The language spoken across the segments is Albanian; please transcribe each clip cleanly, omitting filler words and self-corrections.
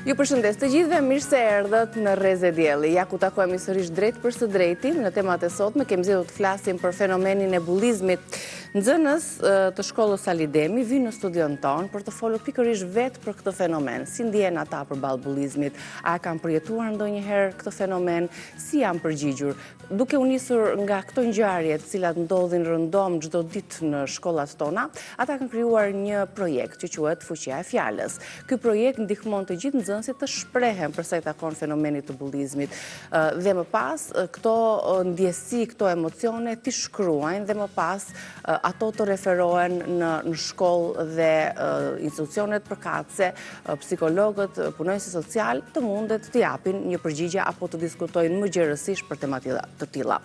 Ju përshëndes të gjithëve, mirë se erdhët në Rreze Dielli. Ja ku takojmë sërish drejt për së drejtin në temat e sotme, kemi zgjedhur të flasim për fenomenin e bullizmit. Nxënës të shkollës Salidemi vinë në studion ton për të folur pikërisht vetë për këtë fenomen. Si ndjen ata përballë bullizmit? A kanë përjetuar ndonjëherë këtë fenomen? Si janë përgjigjur? Duke u nisur nga këto ngjarje të cilat ndodhin rëndom çdo ditë në shkollat tona, ata kanë krijuar një projekt që quhet Fuqia e Fjalës. Ky projekt ndihmon të gjithë nxënësit të shprehen për sa i takon fenomenit të bullizmit dhe më pas këto ndjesi, këto emocione ti shkruajnë dhe më pas ato të referohen në shkollë dhe institucionet përkatëse, psikologët, punonjësit social të mundet të japin një përgjigje apo të diskutojnë më gjerësisht për tema të tilla.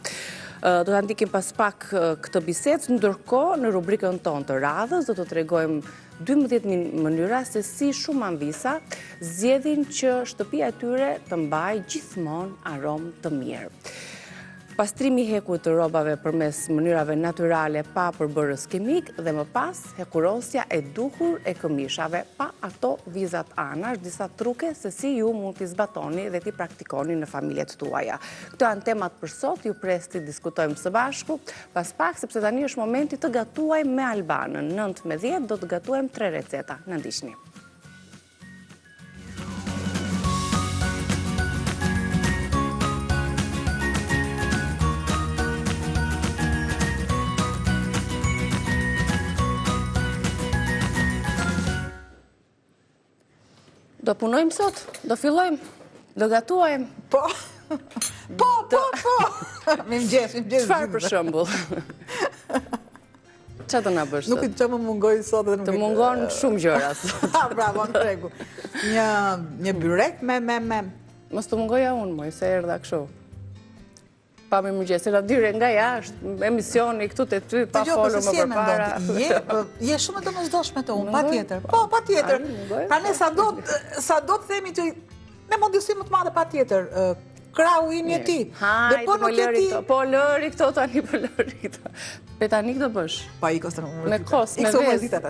Do të ndikim pas pak këtë bisedë, ndërkohë në rubrikën tonë të radhës do të tregojmë 12 mënyra se si shumë anvisa zgjedhin që shtëpia e tyre të mbajë gjithmonë aromë të mirë. Pastrimi i hekut të rrobave përmes mënyrave natyrale pa përbërës kimik dhe më pas hekurosja e duhur e këmishave pa ato vizat anash, disa truke se si ju mund t'i zbatoni dhe t'i praktikoni në familjet tuaja. Këto janë temat për sot, ju pres t'i diskutojmë së bashku, pas pak sepse tani është momenti të gatuajmë me Albanën. 9 me 10 do të gatuajmë 3 receta. Na ndiqni. Do punojmë sot? Do fillojmë? Do gatuajmë? Po! Mirëmëngjes. Çfarë për shembull? Çfarë do na bësh? Nuk i të më mungoj sot dhe nuk të mungon shumë gjëra sot. Bravo, në rregull. Një byrek me. Mos të mungoja unë, moj, se erdha kështu. Pa mirëmëngjes, se na dyre nga jashtë, emisioni këtu te ty, pa folur më përpara. Je shumë e domosdoshme të unë, patjetër. Po, patjetër. Tani sa do të themi që me mundësi më të madhe patjetër. Krau i një ti. Hajde, po lëri këto tani, po lëri këto. Pe tani këtë bësh? Pa i kostë në më me kos, me vezë.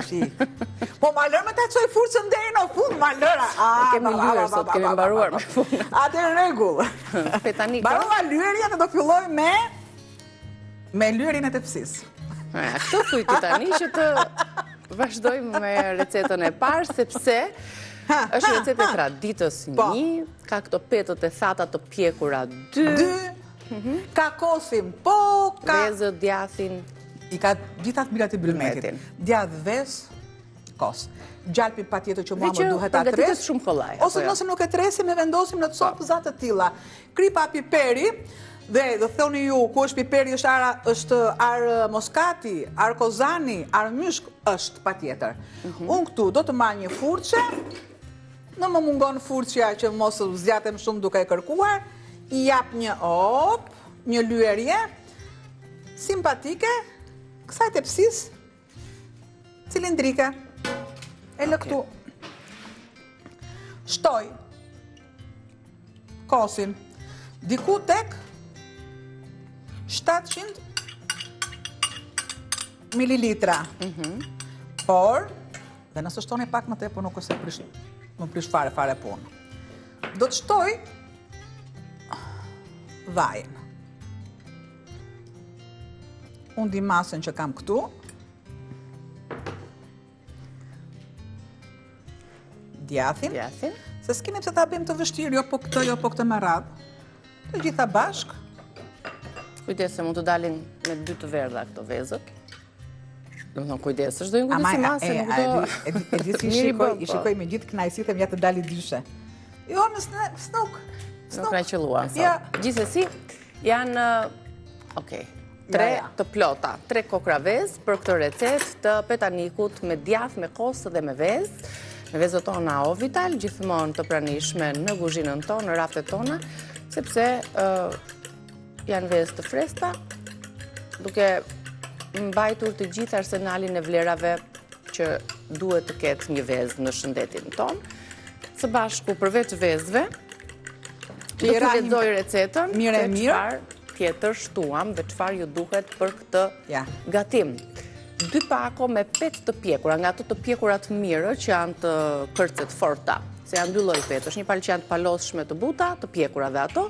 Po ma lërë me ta qoj furçën deri në fund, ma lëra. Kemi lyrë sot, kemi mbaruar me fund. Atë në rregull. Pe tani këto? Barova lyerja dhe do filloj me lyerjen e tepsisë. Këto thuj ti tani që të vazhdojmë me recetën e parë, sepse është recetë e traditës 1, ka këto petët e thata të pjekura 2, ka kosim po, ka vezët, djathin, i ka gjithat mirat i bylmetin. Djath, vez, kos. Gjalpi patjetër që mua më duhet atres. Shumë kollaj. Ose nëse nuk e tresim e vendosim në të copë zatë të tilla. Kripa piperi, dhe do thoni ju, ku është piperi, është arë moskati, arë kozani, arë myshk, është patjetër. Unë këtu do të marr një furçe, në më mungon furçja që mos zgjatem shumë duke e kërkuar, i jap një lyerje simpatike kësaj tepsisë cilindrike. E lë këtu. Shtoj kosin diku tek 700 mililitra. Por, dhe nëse shtoni pak më tepër nuk është se më prish fare punë. Do të shtoj vajin. Unë di masën që kam këtu. Djathin. Se s'keni pse ta bëjmë të vështirë, jo po këtë me radhë. Të gjitha bashk. Kujdes se mund të dalin me 2 të verdha këto vezët. Do të thonë kujdes, është do një kujdes i masë, nuk do... E di si i shikoj me gjithë kënaqësitë më ja të dali dyshe. Jo, s'nuk. Nuk na qelluan sot. Gjithsesi, janë, 3 të plota, 3 kokra vezë për këtë recetë të petanikut me djath, me kos dhe me vezë. Me vezët tona Ovital, gjithmonë të pranishme në kuzhinën tonë, në raftet tona, sepse janë vezë të freskëta, duke mbajtur të gjithë arsenalin e vlerave që duhet të ketë një vezë në shëndetin tonë. Së bashku përveç vezëve, do të lexoj recetën, çfarë tjetër shtuam dhe çfarë ju duhet për këtë gatim. 2 pako me 5 të pjekura, nga ato të pjekura të mirë që janë të kërcet forta, se janë dy lloj petësh. Një palë që janë të palosshme të buta, të pjekura dhe ato,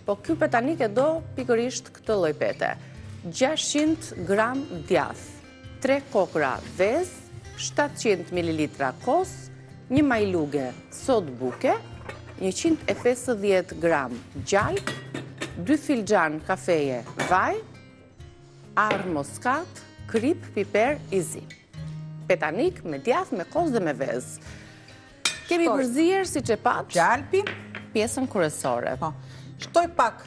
po ky petanik e do pikërisht këtë lloj pete. 600 gram djath, 3 kokra vezë, 700 ml kos, një majluge sodë buke, 150 gram gjalp, 2 filxhan kafeje vaj, arë moskat, krip, piper, izi. Petanik me djath, me kos dhe me vezë. Kemi përzier, si që pat, Gjalpi. pjesën kryesore. Po. Shtoj pak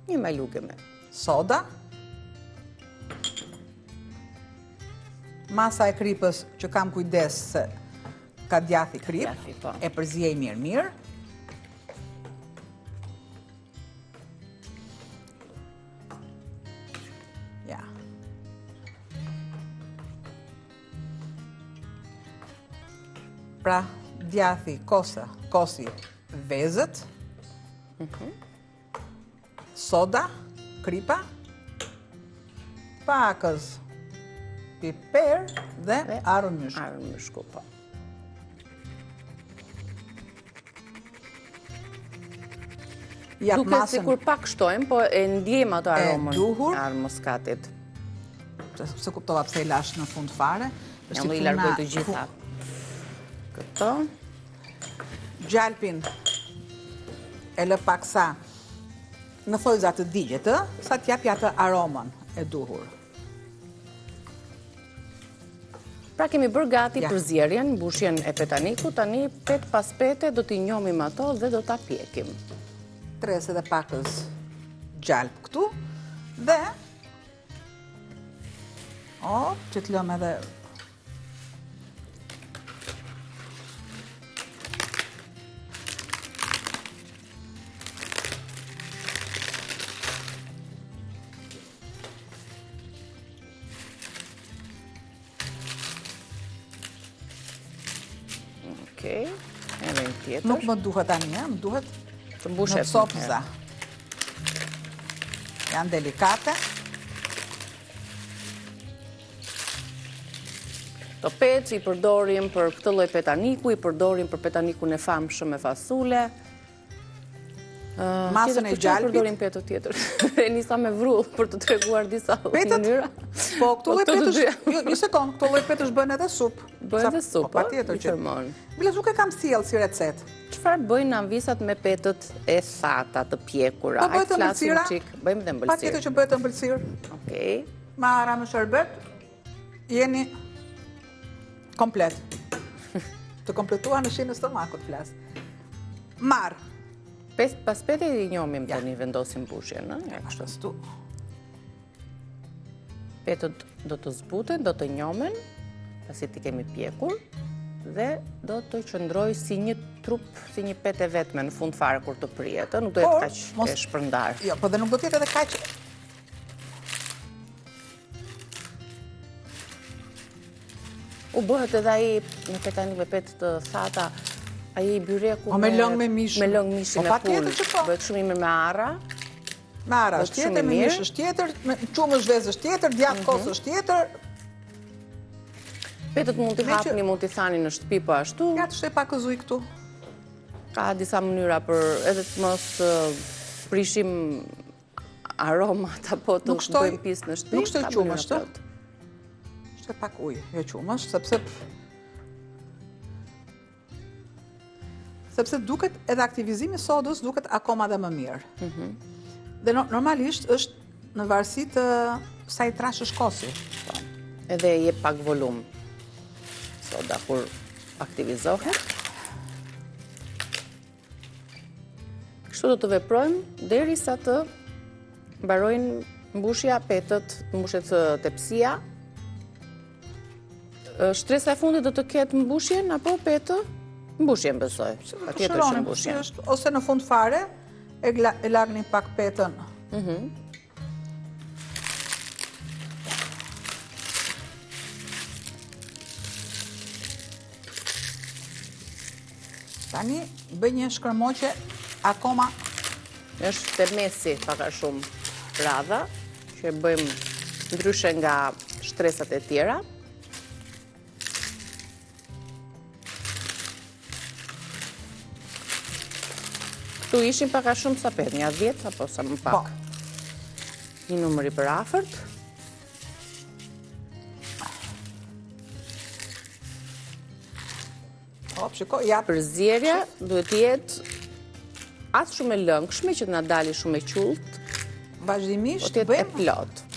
Një majluge me. soda. Masa e kripës që kam kujdes se ka djathi krip, Djathi, po. e përzjej mirë. Ja. Pra, djathi, kosi vezët, soda, kripa, pakës piper dhe arën myshk. Arën myshku, po. Duke si kur pak shtojmë, po e ndjem ato aromën arën moskatit. Se kuptova pse i lash në fund fare. Ja, më i largoj të gjitha. Këto. Gjalpin e lë pak sa në thojza të digjet, sa t'japja atë aromën e duhur. Pra kemi bërë gati përzierjen, mbushjen e petanikut, tani pet pas pete do t'i njomim ato dhe do t'a pjekim. Tres edhe pakës gjalp këtu dhe që t'lëm edhe Okej, edhe një tjetër. Nuk më duhet tani, më duhet të mbushet në sopza. Janë delikate. Të petë i përdorim për këtë lloj petaniku, i përdorim për petanikun e famshëm me fasule. Masën e gjalpit. Përdorim petë tjetër. E nisa me vrull për të treguar disa mënyra. Po, këto lloj petësh, një sekond, këto lloj petësh bëhen edhe supë. Bëhen edhe supë, patjetër që. Bile nuk e kam sjellë si recetë. Çfarë bëjnë anvisat me petët e thata të pjekura? Po bëhet ëmbëlsira? Bëjmë dhe ëmbëlsirë. Patjetër që bëhet ëmbëlsirë. Okej. Mara me shërbet, jeni komplet. Të kompletuar në shinë stomakut flas. Marr. Pas pete i njomim tani vendosim mbushjen, ëh? Ashtu. Petët do të zbuten, do të njomen, pasi ti kemi pjekur, dhe do të qëndroj si një trup, si një pete vetme në fund fare kur të prijet, nuk do jetë kaq e shpërndar. Jo, po dhe nuk do të jetë edhe kaq. U bëhet edhe ai në petanik me petë të thata, ai byreku me lëng me mish. Me lëng mishi me pull. Bëhet shumë i mirë me arra. Me arra është tjetër, me mish është tjetër, me qumësh vezë është tjetër, djath kos është tjetër. Petët mund t'i hapni, mund t'i thani në shtëpi po ashtu. Ja të shtoj pak ëzuj këtu. Ka disa mënyra për edhe të mos prishim aromat apo të bëjmë pjesë në shtëpi. Nuk shtoj qumësh të. Shtoj pak ujë, jo qumësh, sepse duket edhe aktivizimi sodës duket akoma dhe më mirë. Dhe normalisht është në varësi të sa i trashësh kosi. Edhe jep pak volum soda kur aktivizohet. Kështu do të veprojmë derisa të mbarojnë mbushja petët, mbushet tepsia. Shtresa e fundit do të ketë mbushjen apo petë? Mbushjen besoj. Patjetër që mbushjen. Ose në fund fare e lagni pak petën. Tani bëj një shkërmoqe akoma. Është te mesi paka shumë radha, që bëjmë ndryshe nga shtresat e tjera. Ktu ishin pak a shumë sa 5, një 10 apo sa më pak. Një numër i përafërt. Përzierja duhet të jetë as shumë e lëngshme që të na dali shumë e qullt. Vazhdimisht bëjmë e plot.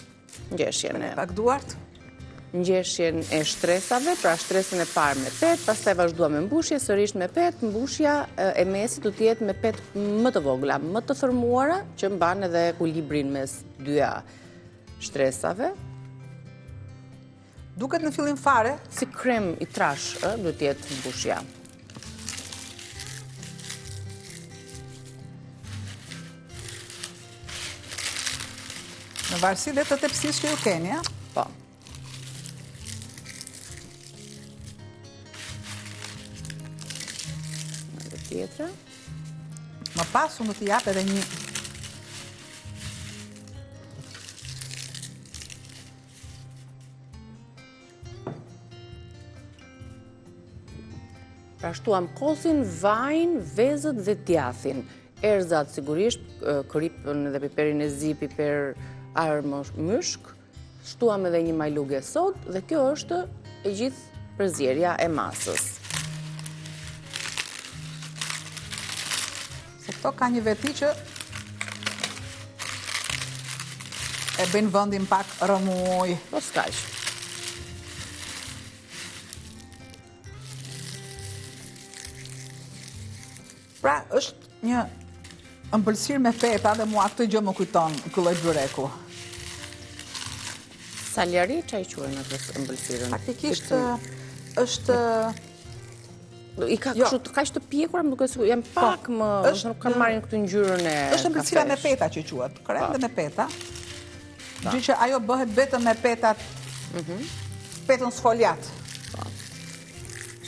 Ngjeshjen e pak duart. Ngjeshjen e shtresave, pra shtresën e parë me pet, pastaj vazhdua me mbushje, sërish me pet, mbushja e mesit do të jetë me pet më të vogla, më të thërmuara, që mban edhe ekuilibrin mes dyja shtresave. Duket në fillim fare si krem i trash, do të jetë mbushja. Në varësi dhe të tepsisë që ju keni, ja? Po. Në tjetra. Më pas unë do t'i jap edhe një Pra shtuam kosin, vajin, vezët dhe djathin. Erzat sigurisht, kripën dhe piperin e zi, piper myshk, shtuam edhe një majluge sot dhe kjo është e gjithë përzierja e masës. Se këto ka një veti që e bëjnë vëndin pak rëmuj. Po s'kaq. Pra, është një ëmbëlsirë me feta dhe mua këtë gjë më kujton ky lloj byreku. Saljari çaj quhen atë ëmbëlsirën? Faktikisht është i ka kështu kaq të pjekur, më duket se janë pak më, nuk kanë marrin këtë ngjyrën e kafes. Është ëmbëlsira me peta që quhet, krem dhe me peta. Gjë që ajo bëhet vetëm me petat, petën sfoliat.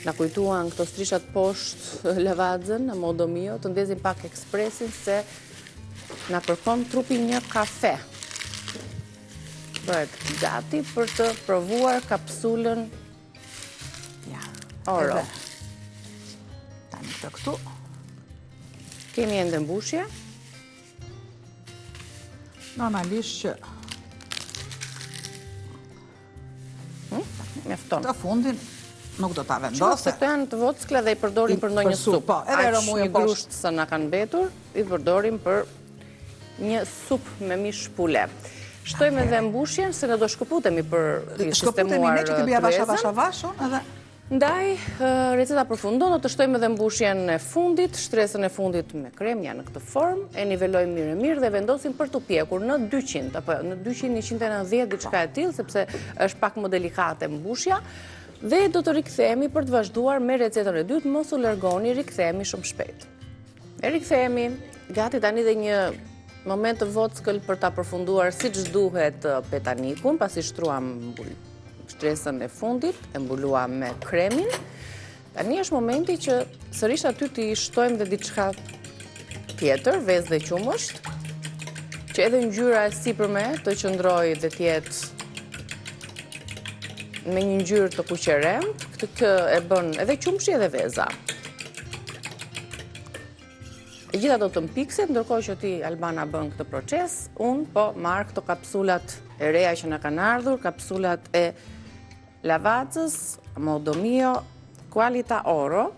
Na kujtuan këto strishat poshtë lavazën në Modo Mio, të ndezin pak ekspresin se na kërkon trupi një kafe. Bëhet gati për të provuar kapsulën Oro. Tani këtë këtu. Kemi ende mbushje. Normalisht që mjafton. Të fundin nuk do ta vendose. Shumë se këto janë të vockla dhe i përdorim për ndonjë supë. Po, edhe rëmujën një grusht sa na kanë mbetur, i përdorim për një supë me mish pule. Shtojmë edhe mbushjen, se ne do shkëputemi për të sistemuar shkëputemi ne që të bia vasha edhe ndaj, receta përfundon, do të shtojmë edhe mbushjen e fundit, shtresën e fundit me krem, janë në këtë formë, e nivelojmë mirë dhe vendosim për të pjekur në 200, apo në 200-190 diçka e tillë, sepse është pak më delikate mbushja. Dhe do të rikthehemi për të vazhduar me recetën e dytë, mos u largoni, rikthehemi shumë shpejt. E rikthehemi, gati tani dhe një moment të vockël për ta përfunduar siç duhet petanikun, pasi shtruam shtresën e fundit, e mbuluam me kremin. Tani është momenti që sërish aty t'i shtojmë dhe diçka tjetër, vezë dhe qumësht, që edhe ngjyra e sipërme të qëndrojë dhe t'jetë me një ngjyrë të kuqeremt, këtë e bën edhe qumshi edhe veza. E gjitha do të mpikset, ndërkohë që ti, Albana, bën këtë proces, unë po marr këto kapsulat e reja që na kanë ardhur, kapsulat e lavazës, Modo Mio, Qualita Oro.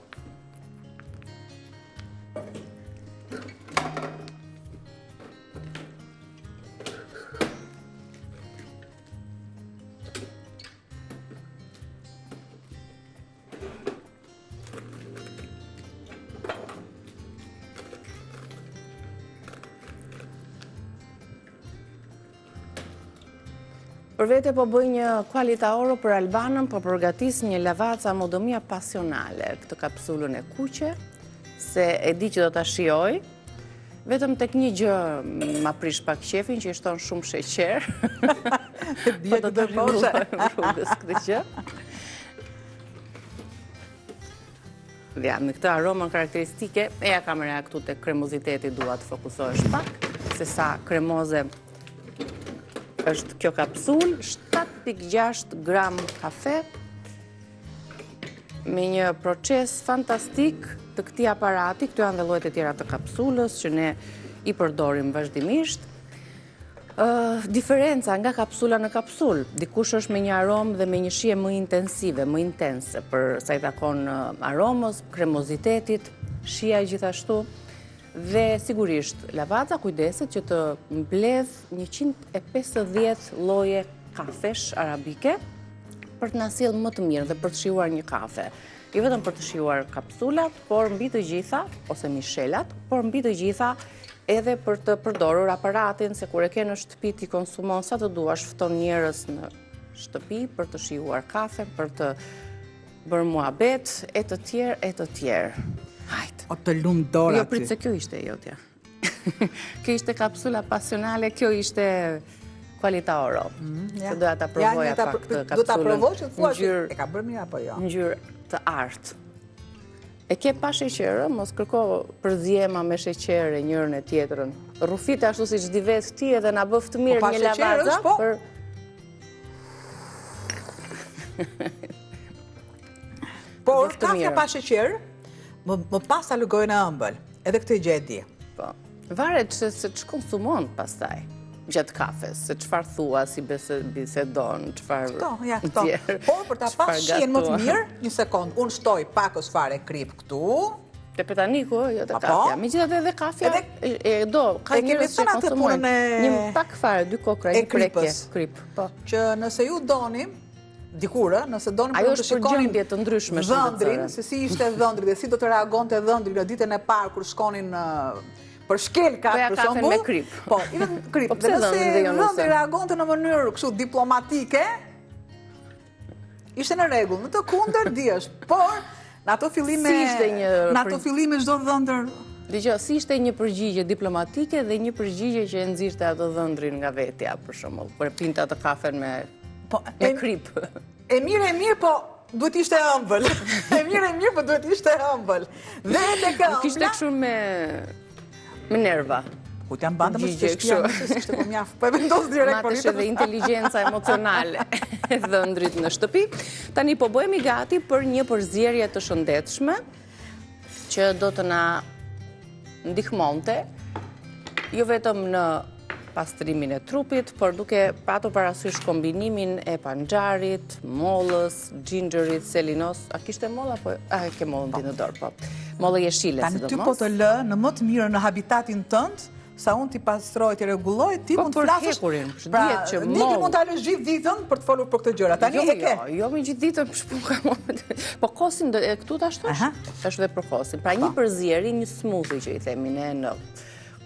Për vete po bëj një Qualita Oro për Albanën, po përgatis një lavaca Modo Mio pasionale, këtë kapsulën e kuqe, se e di që do ta shijoj. Vetëm tek një gjë ma prish pak qefin, që i shton shumë sheqer. Po do të rrugojmë rrugës këtë gjë. Dhe me këtë aromën karakteristike, eja kamera këtu te kremoziteti dua të fokusohesh pak, se sa kremoze është kjo kapsul, 7.6 gram kafe, me një proces fantastik të këtij aparati, këto janë dhe llojet e tjera të kapsulës që ne i përdorim vazhdimisht. Diferenca nga kapsula në kapsul, dikush është me një aromë dhe me një shije më intensive, më intense, për sa i takon aromës, kremozitetit, shija gjithashtu, dhe sigurisht lavaza kujdeset që të mbledh 150 lloje kafesh arabike për të na sjellë më të mirë dhe për të shijuar një kafe. Jo vetëm për të shijuar kapsulat, por mbi të gjitha, ose mishelat, por mbi të gjitha edhe për të përdorur aparatin, se kur e ke në shtëpi ti konsumon sa të duash, fton njerëz në shtëpi për të shijuar kafe, për të bërë muhabet, e të tjerë, e të tjerë. Hajt. O të lumë dorë Jo, pritë se kjo ishte jotja. Kjo ishte kapsula pasionale, kjo ishte Qualita Oro. Se doja ta provoja pak të kapsulën. Do ta provoj që të thua që e ka bërë mirë apo jo? Ngjyrë të artë. E ke pa sheqerë, mos kërko përzjema me sheqerë njërën e tjetrën. Rrufite ashtu si çdi vetë ti edhe na bëf të mirë një lavaza. Por kafja pa sheqerë, më pas ta lugojnë e ëmbël. Edhe këtë gjë e di. Po. Varet se ç'konsumon pastaj gjatë kafes, se çfarë thua, si bisedon, çfarë. Këto. Por për ta pas shijen më të mirë, një sekond, unë shtoj pakës fare krip këtu. Te petaniku, jo te kafja. Megjithatë edhe kafja e do, ka njerëz që konsumojnë një pak fare, 2 kokra, një prekje krip. Po. Që nëse ju doni dikurë, nëse doni ajo është për gjendje të ndryshme dhëndrin, se si ishte dhëndri dhe si do të reagonte dhëndri në ditën e parë kur shkonin për shkelka, për shembull. Me krip. Po, i vetëm krip. Dhe nëse dhëndri reagonte në mënyrë kështu diplomatike, ishte në rregull. Në të kundër dihesh, por në ato fillime çdo dhëndër. Dgjoj, si ishte një përgjigje diplomatike dhe një përgjigje që e nxirrte ato dhëndrin nga vetja, për shembull, kur e pinte atë kafen me krip. E mirë, po duhet ishte ëmbël. E mirë, po duhet ishte ëmbël. Dhe tek ëmbla. Nuk ishte kështu me nerva. Ku t'jam banda më të shpia, nëse ishte po mjaftë. Po e vendos direkt për një. Matësh edhe inteligjenca emocionale e dhëndrit në shtëpi. Tani po bëhemi gati për një përzierje të shëndetshme që do të na ndihmonte jo vetëm në pastrimin e trupit, por duke patur parasysh kombinimin e panxharit, mollës, xhinxherit, selinos. A kishte mollë apo e ke mollën ti në dorë, po. Mollë jeshile sidomos. Tani ty po të lë në më të mirë në habitatin tënd, sa unë ti pastroj, ti rregulloj, ti mund të flasësh. Pra, Niki mund ta lësh gjithë ditën për të folur për këtë gjëra. Tani e ke. Jo, me gjithë ditën shpunka. Po kosin këtu ta shtosh? Tash edhe për kosin. Pra një përzierje, një smoothie që i themi ne në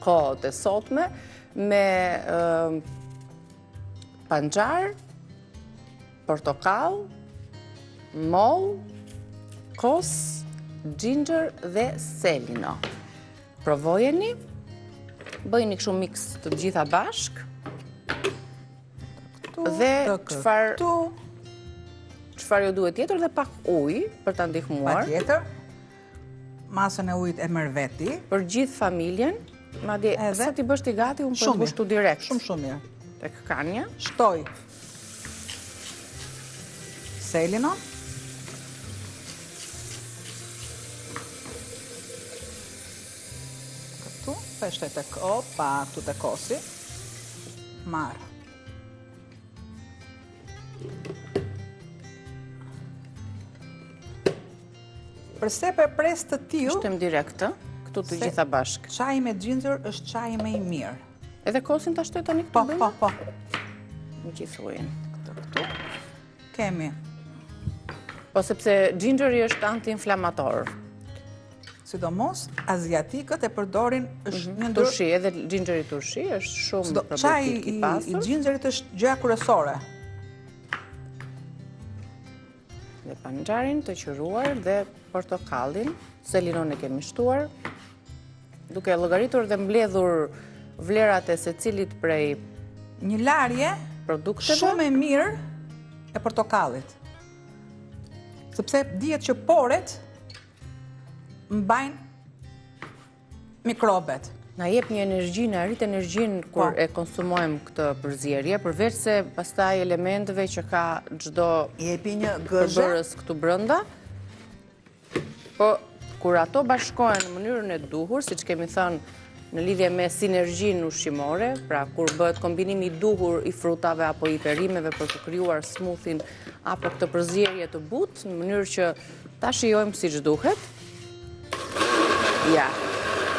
kohët e sotme, me panxhar, portokall, moll, kos, xhinxher dhe selino. Provojeni, bëjni kështu mix të gjitha bashk. Dhe çfarë ju duhet tjetër dhe pak ujë për ta ndihmuar. Patjetër. Masën e ujit e merr veti. Për gjithë familjen. Madje sa ti bësh ti gati, unë po të bësh tu direkt. Shumë mirë. Tek kanja. Shtoj selino. Këtu, peshte tek këtu tek kosi. Marr. Përse për pres të tillë. Shtem direkt, këtu të gjitha bashk. Çaji me xhinxher është çaji më i mirë. Edhe kosin ta shtoj tani këtu? Po. Me gjithë ujin. Këtu kemi. Po sepse xhinxheri është antiinflamator. Sidomos aziatikët e përdorin është një turshi, edhe xhinxheri turshi është shumë probiotik i pasur. Çaji i xhinxherit është gjëja kryesore. Dhe panxharin të qëruar dhe portokallin, selinon e kemi shtuar, duke llogaritur dhe mbledhur vlerat e secilit prej një larje produkteve shumë e mirë e portokallit. Sepse dihet që poret mbajnë mikrobet. Na jep një energji, na rrit energjinë kur e konsumojmë këtë përzierje, përveç se pastaj elementeve që ka çdo i jepi një gëzhë përbërës këtu brenda. Po Kur ato bashkohen në mënyrën e duhur, siç kemi thënë, në lidhje me sinergjinë ushqimore, pra kur bëhet kombinimi i duhur i frutave apo i perimeve për të krijuar smoothin apo këtë përzierje të butë, në mënyrë që ta shijojmë siç duhet. Ja.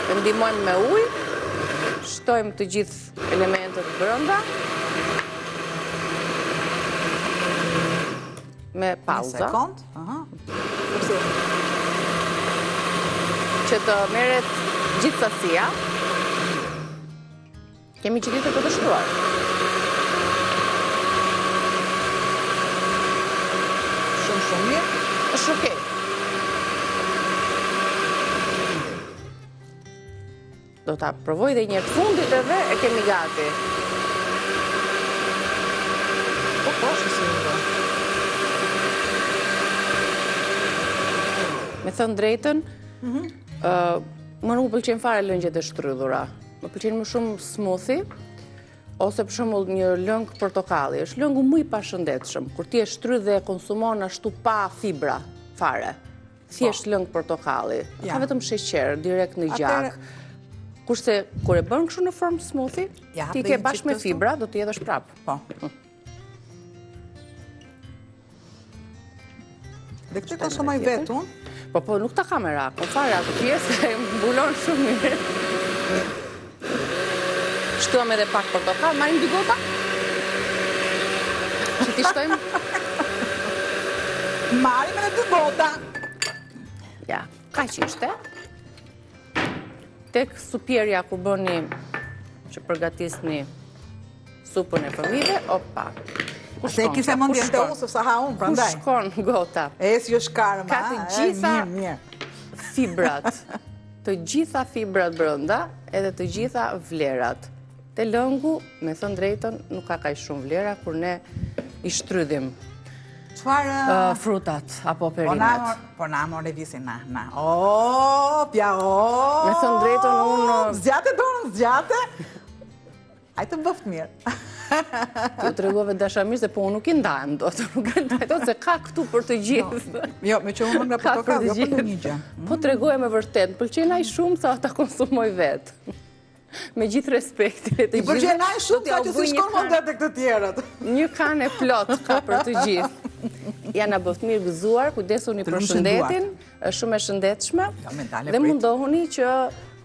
Të ndihmojmë me ujë, shtojmë të gjithë elementet brenda. Me pauza. Një sekond. Që të merret gjithë sasia. Kemi që ditë të shkruar. Shumë mirë. Është okej. Do ta provoj dhe një herë të fundit edhe e kemi gati. Po, është si një. Me thënë drejtën, më nuk pëlqen fare lëngjet e shtrydhura. Më pëlqen më shumë smoothie, ose për shembull një lëng portokalli. Është lëngu më i pashëndetshëm, kur ti e shtrydh dhe e konsumon ashtu pa fibra fare. Thjesht lëng portokalli. Ka vetëm sheqer direkt në gjak. Kurse kur e bën kështu në formë smoothie, ti ke bashkë me fibra, do të jedhësh prap. Po. Dhe këtë konsumoj vetun. Po, nuk ta kamera, po fare atë pjesë e mbulon shumë mirë. Shtuam edhe pak portokall, marrim 2 gota? Që ti shtojmë? Marrim edhe 2 gota. Ja, kaq ishte. Tek supjerja ku bëni që përgatisni supën e fëmijëve, opa. Se e kise mendjen te u sepse ha unë prandaj. Ku shkon gota? Si është karma. Ka të gjitha fibrat. Të gjitha fibrat brenda, edhe të gjitha vlerat. Te lëngu, me thënë drejtën, nuk ka kaq shumë vlera kur ne i shtrydhim frutat apo perimet. Po na more visin na. Me thënë drejtën unë... Zgjate dorën, zgjate. Ai të bëft mirë. Ti u tregove dashamirë se po unë nuk i ndajmë dot, nuk e ndaj dot se ka këtu për të gjithë. Jo, me që unë nga portokall, jo për një gjë. Po tregoje me vërtet, pëlqen ai shumë sa ta konsumoj vetë. Me gjithë respektin e të gjithë. I pëlqen ai shumë sa që si shkon mund të këtë tjerët. Një kan e plot ka për të gjithë. Janë bëft mirë gëzuar, kujdesuni për shëndetin, është shumë e shëndetshme. Dhe mundohuni që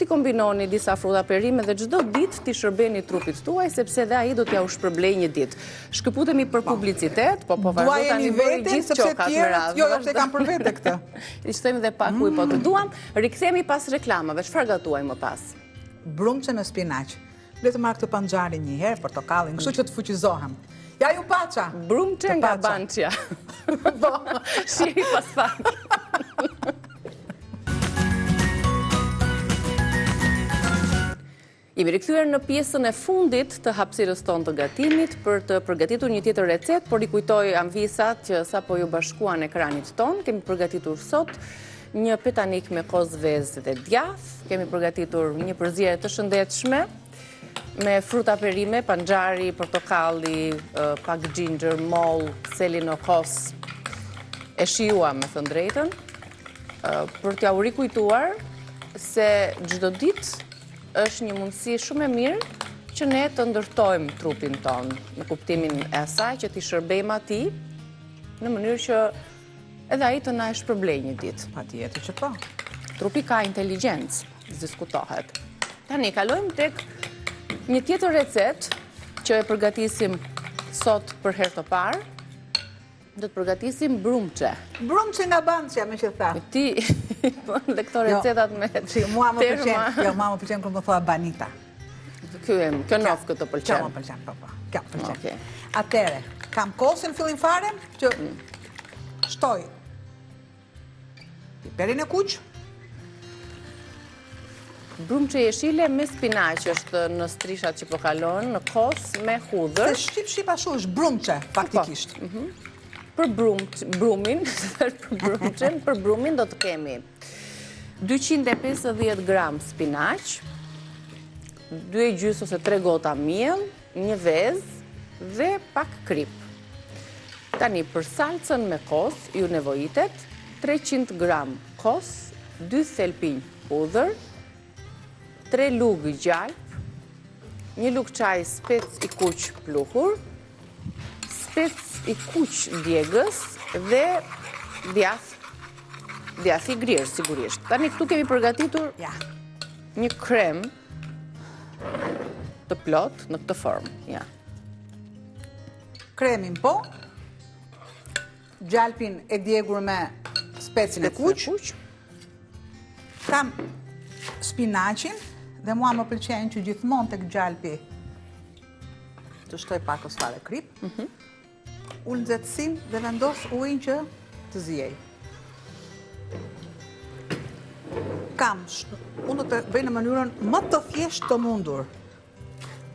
ti kombinoni disa fruta perime dhe çdo ditë ti shërbeni trupit tuaj, sepse dhe ai do t'ja u shpërblej një ditë. Shkëputemi për publicitet, po vazhdo tani bëri gjithë qokat me radhë. Jo, se kam për vete këtë. I shtojmë dhe pak ujë po të duam. Rikthehemi pas reklamave. Çfarë gatuaj më pas? Brumçe në spinaq. Le të marr këtë panxharin një herë, portokallin, kështu që të fuqizohem. Ja ju paça. Brumçe nga Bançja. Po, shiri pas pak. Jemi rikthyer në pjesën e fundit të hapësirës tonë të gatimit për të përgatitur një tjetër recet, por i kujtoj anvisat që sapo ju bashkuan ekranit tonë. Kemi përgatitur sot një petanik me kozë vezë dhe djath, kemi përgatitur një përzierje të shëndetshme me fruta perime, panxhari, portokalli, pak ginger, moll, selinokos. E shijuam me thënë drejtën, për t'ja u rikujtuar se çdo ditë është një mundësi shumë e mirë që ne të ndërtojmë trupin tonë, në kuptimin e asaj që t'i shërbejmë atij në mënyrë që edhe ai të na e shpërblej një ditë. Patjetër që po. Trupi ka inteligjencë, diskutohet. Tani kalojmë tek një tjetër recet që e përgatisim sot për herë të parë. Do të përgatisim brumçe. Brumçe nga Bançja, me që tha. Ti dhe këto recetat me mua më pëlqen. Jo, mua më pëlqen kur më thua Banita. Kjo nof këtë pëlqen. Kjo më pëlqen, po. Kjo pëlqen. Atëre, kam kosin fillim fare që shtoj piperin e kuq. Brumçe jeshile me spinaq është në strishat që po kalon, në kos me hudhër. Se shqip ashtu është brumçe, faktikisht. Për brumin do të kemi 250 gram spinaq, 2,5 ose 3 gota miell, një vezë dhe pak krip. Tani për salcën me kos ju nevojitet 300 gram kos, 2 thelpinj hudhër, 3 lugë gjalp, 1 lugë çaj spec i kuq pluhur, spec i kuq djegës dhe djath i grirë, sigurisht. Tani këtu kemi përgatitur një krem të plot në këtë formë. Ja. Kremin po, gjalpin e djegur me specin e kuq, kam spinaqin dhe mua më pëlqen që gjithmonë tek gjalpi të shtoj pak ose fare krip, ullë nxehtësin dhe vendos ujin që të zjej. Unë të bëj në mënyrën më të thjeshtë të mundur,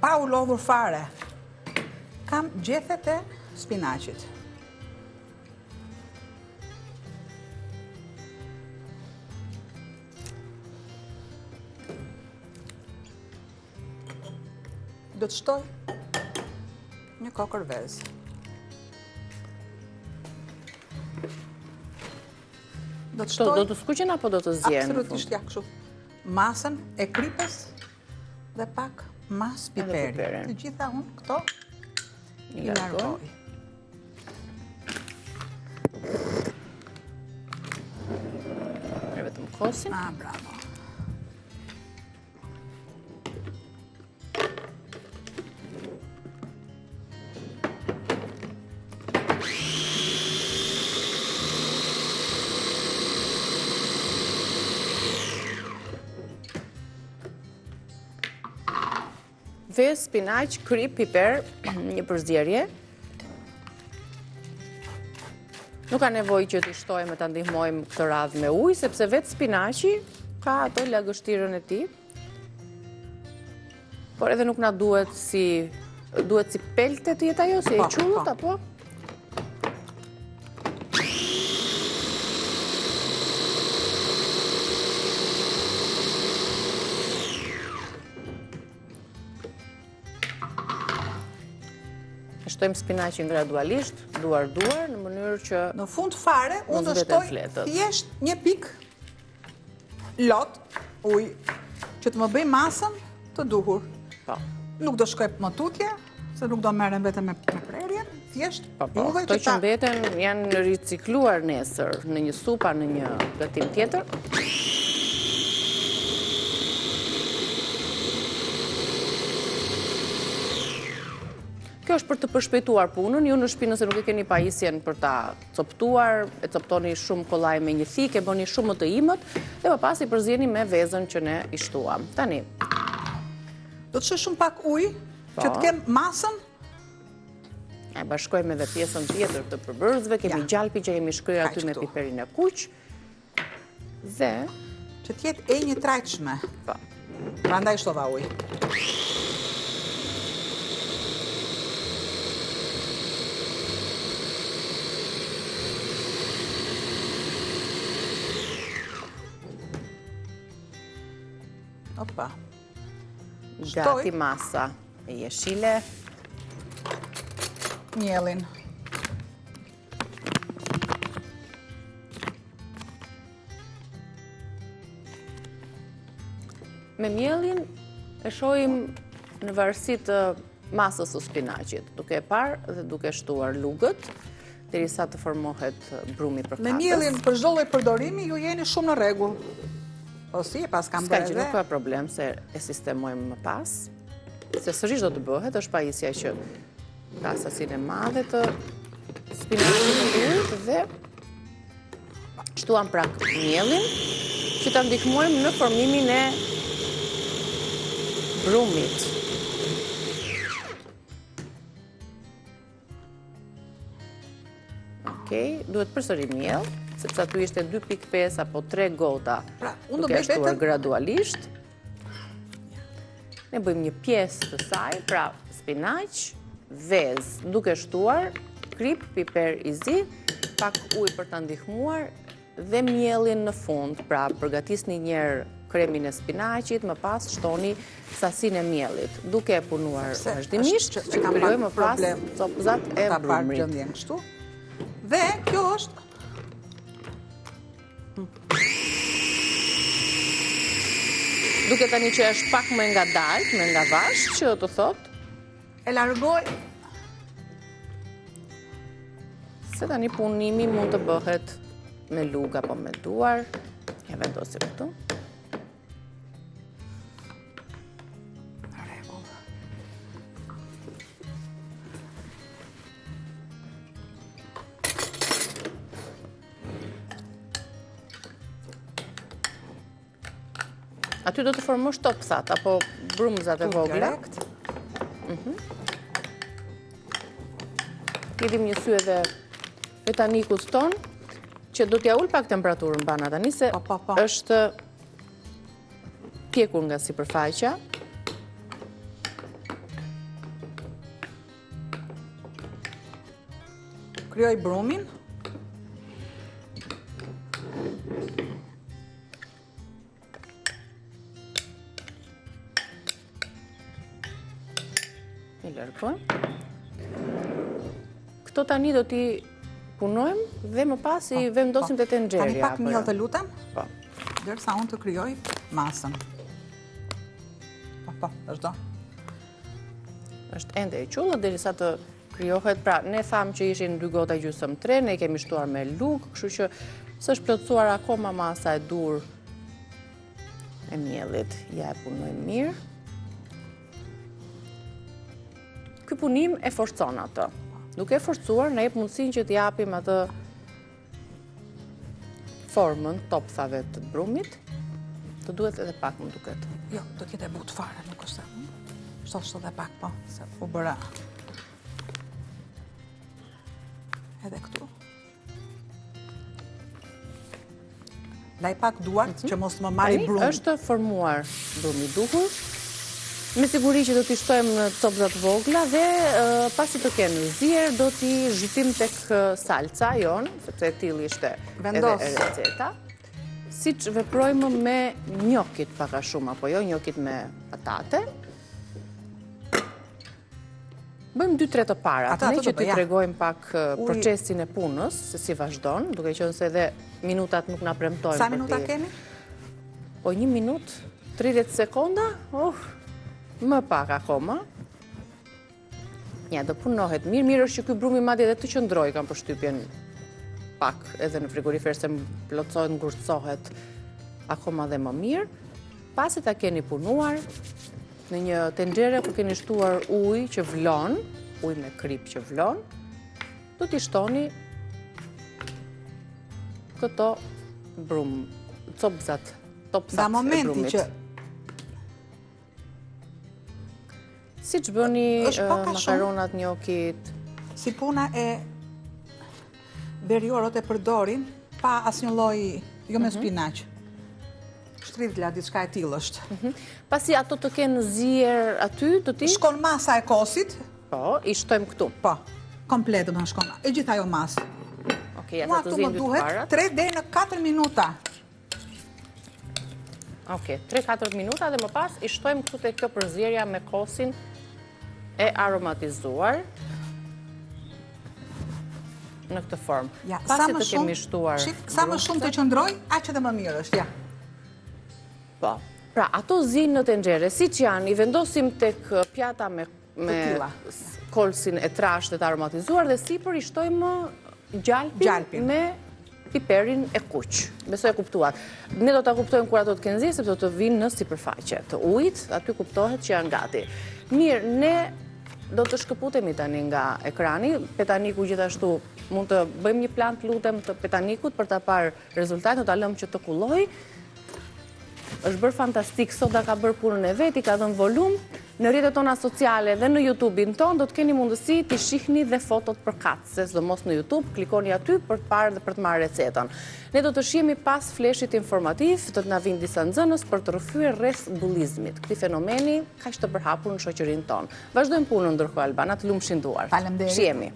pa u lodhur fare. Kam gjethet e spinaqit. Do të shtoj një kokër vezë. Do të skuqen apo do të zjenë? Absolutisht ja kështu. Masën e kripës dhe pak mas piperi. Të gjitha unë këto i largoj. Vetëm kosin. Bravo. Vezë, spinaq, krip, piper, një përzierje. Nuk ka nevojë që t'i shtojmë e t'a ndihmojmë këtë radhë me ujë, sepse vetë spinaqi ka ato lagështirën e tij. Por edhe nuk na duhet si pelte të jetë ajo, si e qullut, apo? Shtojmë spinaqin gradualisht, duar-duar, në mënyrë që... Në fund fare, unë do shtoj thjesht një pik lot ujë, që të më bëj masën të duhur. Nuk do shkoj më tutje, se nuk do merrem vetëm me prerjen, thjesht juve që ta... Këto që mbeten janë ricikluar nesër në një supa, në një gatim tjetër. Kjo është për të përshpejtuar punën, ju në shtëpi nëse nuk e keni pajisjen për ta coptuar, e coptoni shumë kollaj me një thikë, e bëni shumë më të imët, dhe më pas i përzjeni me vezën që ne i shtuam. Tani. Do të shë shumë pak ujë, që të kem masën? E bashkojmë edhe pjesën tjetër të përbërësve, kemi gjalpi që kemi shkruar aty me piperin e kuq, dhe... Që tjetë e një trajtshme. Prandaj shtova ujë. Opa. Gati masa e jeshile. Mielin. Me mielin e shohim në varësi të masës së spinaqit, duke e parë dhe duke shtuar lugët, derisa të formohet brumi përkatës. Me mielin për çdo lloj përdorimi ju jeni shumë në rregull. Po si, pas kam bërë dhe... Nuk ka problem se e sistemojmë më pas, se sërish do të bëhet, është pajisja që ka sasinë e madhe të spinaqit në ujë dhe shtuam prak mielin, që ta ndihmojmë në formimin e brumit. Okej, duhet përsëri miell, sepse aty ishte 2.5 apo 3 gota duke shtuar gradualisht. Ne bëjmë një pjesë të saj, pra spinaq, vezë duke shtuar, krip, piper i zi, pak ujë për të ndihmuar dhe mielin në fund. Pra përgatisni njerë kremin e spinaqit, më pas shtoni sasinë e mielit, duke e punuar vazhdimisht, që krijojmë më pas copëzat e brumrit. Dhe kjo është... Duke tani që është pak më nga dalt, më nga vash, që të thot. E largoj. Se tani punimi mund të bëhet me lugë apo me duar. Ja vendosim këtu. Aty do të formosh topsat, apo brumzat e vogla. Kidim një sy edhe petanikut ton, që do t'ja ull pak temperaturën bana tani, se është pjekur nga sipërfaqja. Kryoj brumin. I lërgojmë. Këto tani do t'i punojmë dhe më pas i vendosim të tenxherja. Tani pak miell të lutem, Po. derisa unë të kryoj masën. Po, vazhdo. Është ende e qullë, derisa të krijohet. Pra, ne thamë që ishin 2 gota gjysmë 3, ne kemi shtuar me lugë, kështu që s'është plotësuar akoma masa e dur e miellit. Ja e punojmë mirë. Ky punim e forcon atë. Duke e forcuar, na jep mundësinë që t'japim atë formën topsave të brumit. Të duhet edhe pak më duket. Jo, do t'jete but fare, nuk është. Shtosh edhe pak, po, se u bëra. Edhe këtu. Laj pak duart, që mos më marri Tani brumi. është formuar brumi duhur. Me siguri që do t'i shtojmë në copëzat vogla dhe pasi të kenë zier, do t'i zhytim tek salca jon, sepse tilli ishte edhe e receta. Siç veprojmë me njokit pak a shumë, apo jo, njokit me patate. Bëjmë 2-3 të parat, ne që t'i tregojmë pak procesin e punës, se si vazhdon, duke qenë se edhe minutat nuk na premtojnë. Sa minuta kemi? Po 1 minutë, 30 sekonda, më pak akoma. Ja, do punohet mirë. Mirë është që ky brumi madje edhe të qëndroj, kam përshtypjen pak edhe në frigorifer, se plotësohet, ngurtësohet akoma dhe më mirë. Pasi ta keni punuar, në një tenxhere ku keni shtuar ujë që vlon, ujë me krip që vlon, do t'i shtoni këto brum, topsat e brumit. Nga momenti që si që bëni makaronat, njokit? Si puna e veriorët e përdorin, pa asnjë lloj, jo me spinaq. Shtrivla, diçka e tillë është. Pasi ato të kenë zier aty, do t'i? Shkon masa e kosit. Po, i shtojmë këtu. Po, komplet do të shkon. E gjithë ajo masë. Okej, ja të zin dy të parat. 3 deri në 4 minuta. Okej, 3-4 minuta dhe më pas i shtojmë këtu te kjo përzierja me kosin e aromatizuar në këtë formë. Ja, pasi të kemi shtuar sa më shumë të qëndroj, aq edhe më mirë është, ja. Po. Pra, ato zinë në tenxhere, siç janë, i vendosim tek pjata me kolsin e trashët të aromatizuar dhe sipër i shtojmë gjalpin me piperin e kuq. Besoj e kuptuat. Ne do ta kuptojmë kur ato të kenë zi, sepse do të vinë në sipërfaqe të ujit, aty kuptohet që janë gati. Mirë, ne do të shkëputemi tani nga ekrani. Petaniku gjithashtu mund të bëjmë një plan të lutem të petanikut për ta parë rezultatin, do ta lëmë që të kulloj. Është bërë fantastik, sot da ka bërë punën e vet, i ka dhënë volum. Në rrjetet tona sociale dhe në YouTube-in ton do të keni mundësi të shihni dhe fotot përkatëse, sidomos në YouTube, klikoni aty për të parë dhe për të marrë recetën. Ne do të shihemi pas fleshit informativ, do të na vinë disa nxënës për të rrëfyer rreth bullizmit, këtij fenomeni kaq të përhapur në shoqërinë tonë. Vazhdojmë punën ndërkohë Albana, të lumshin duar. Faleminderit. Shihemi.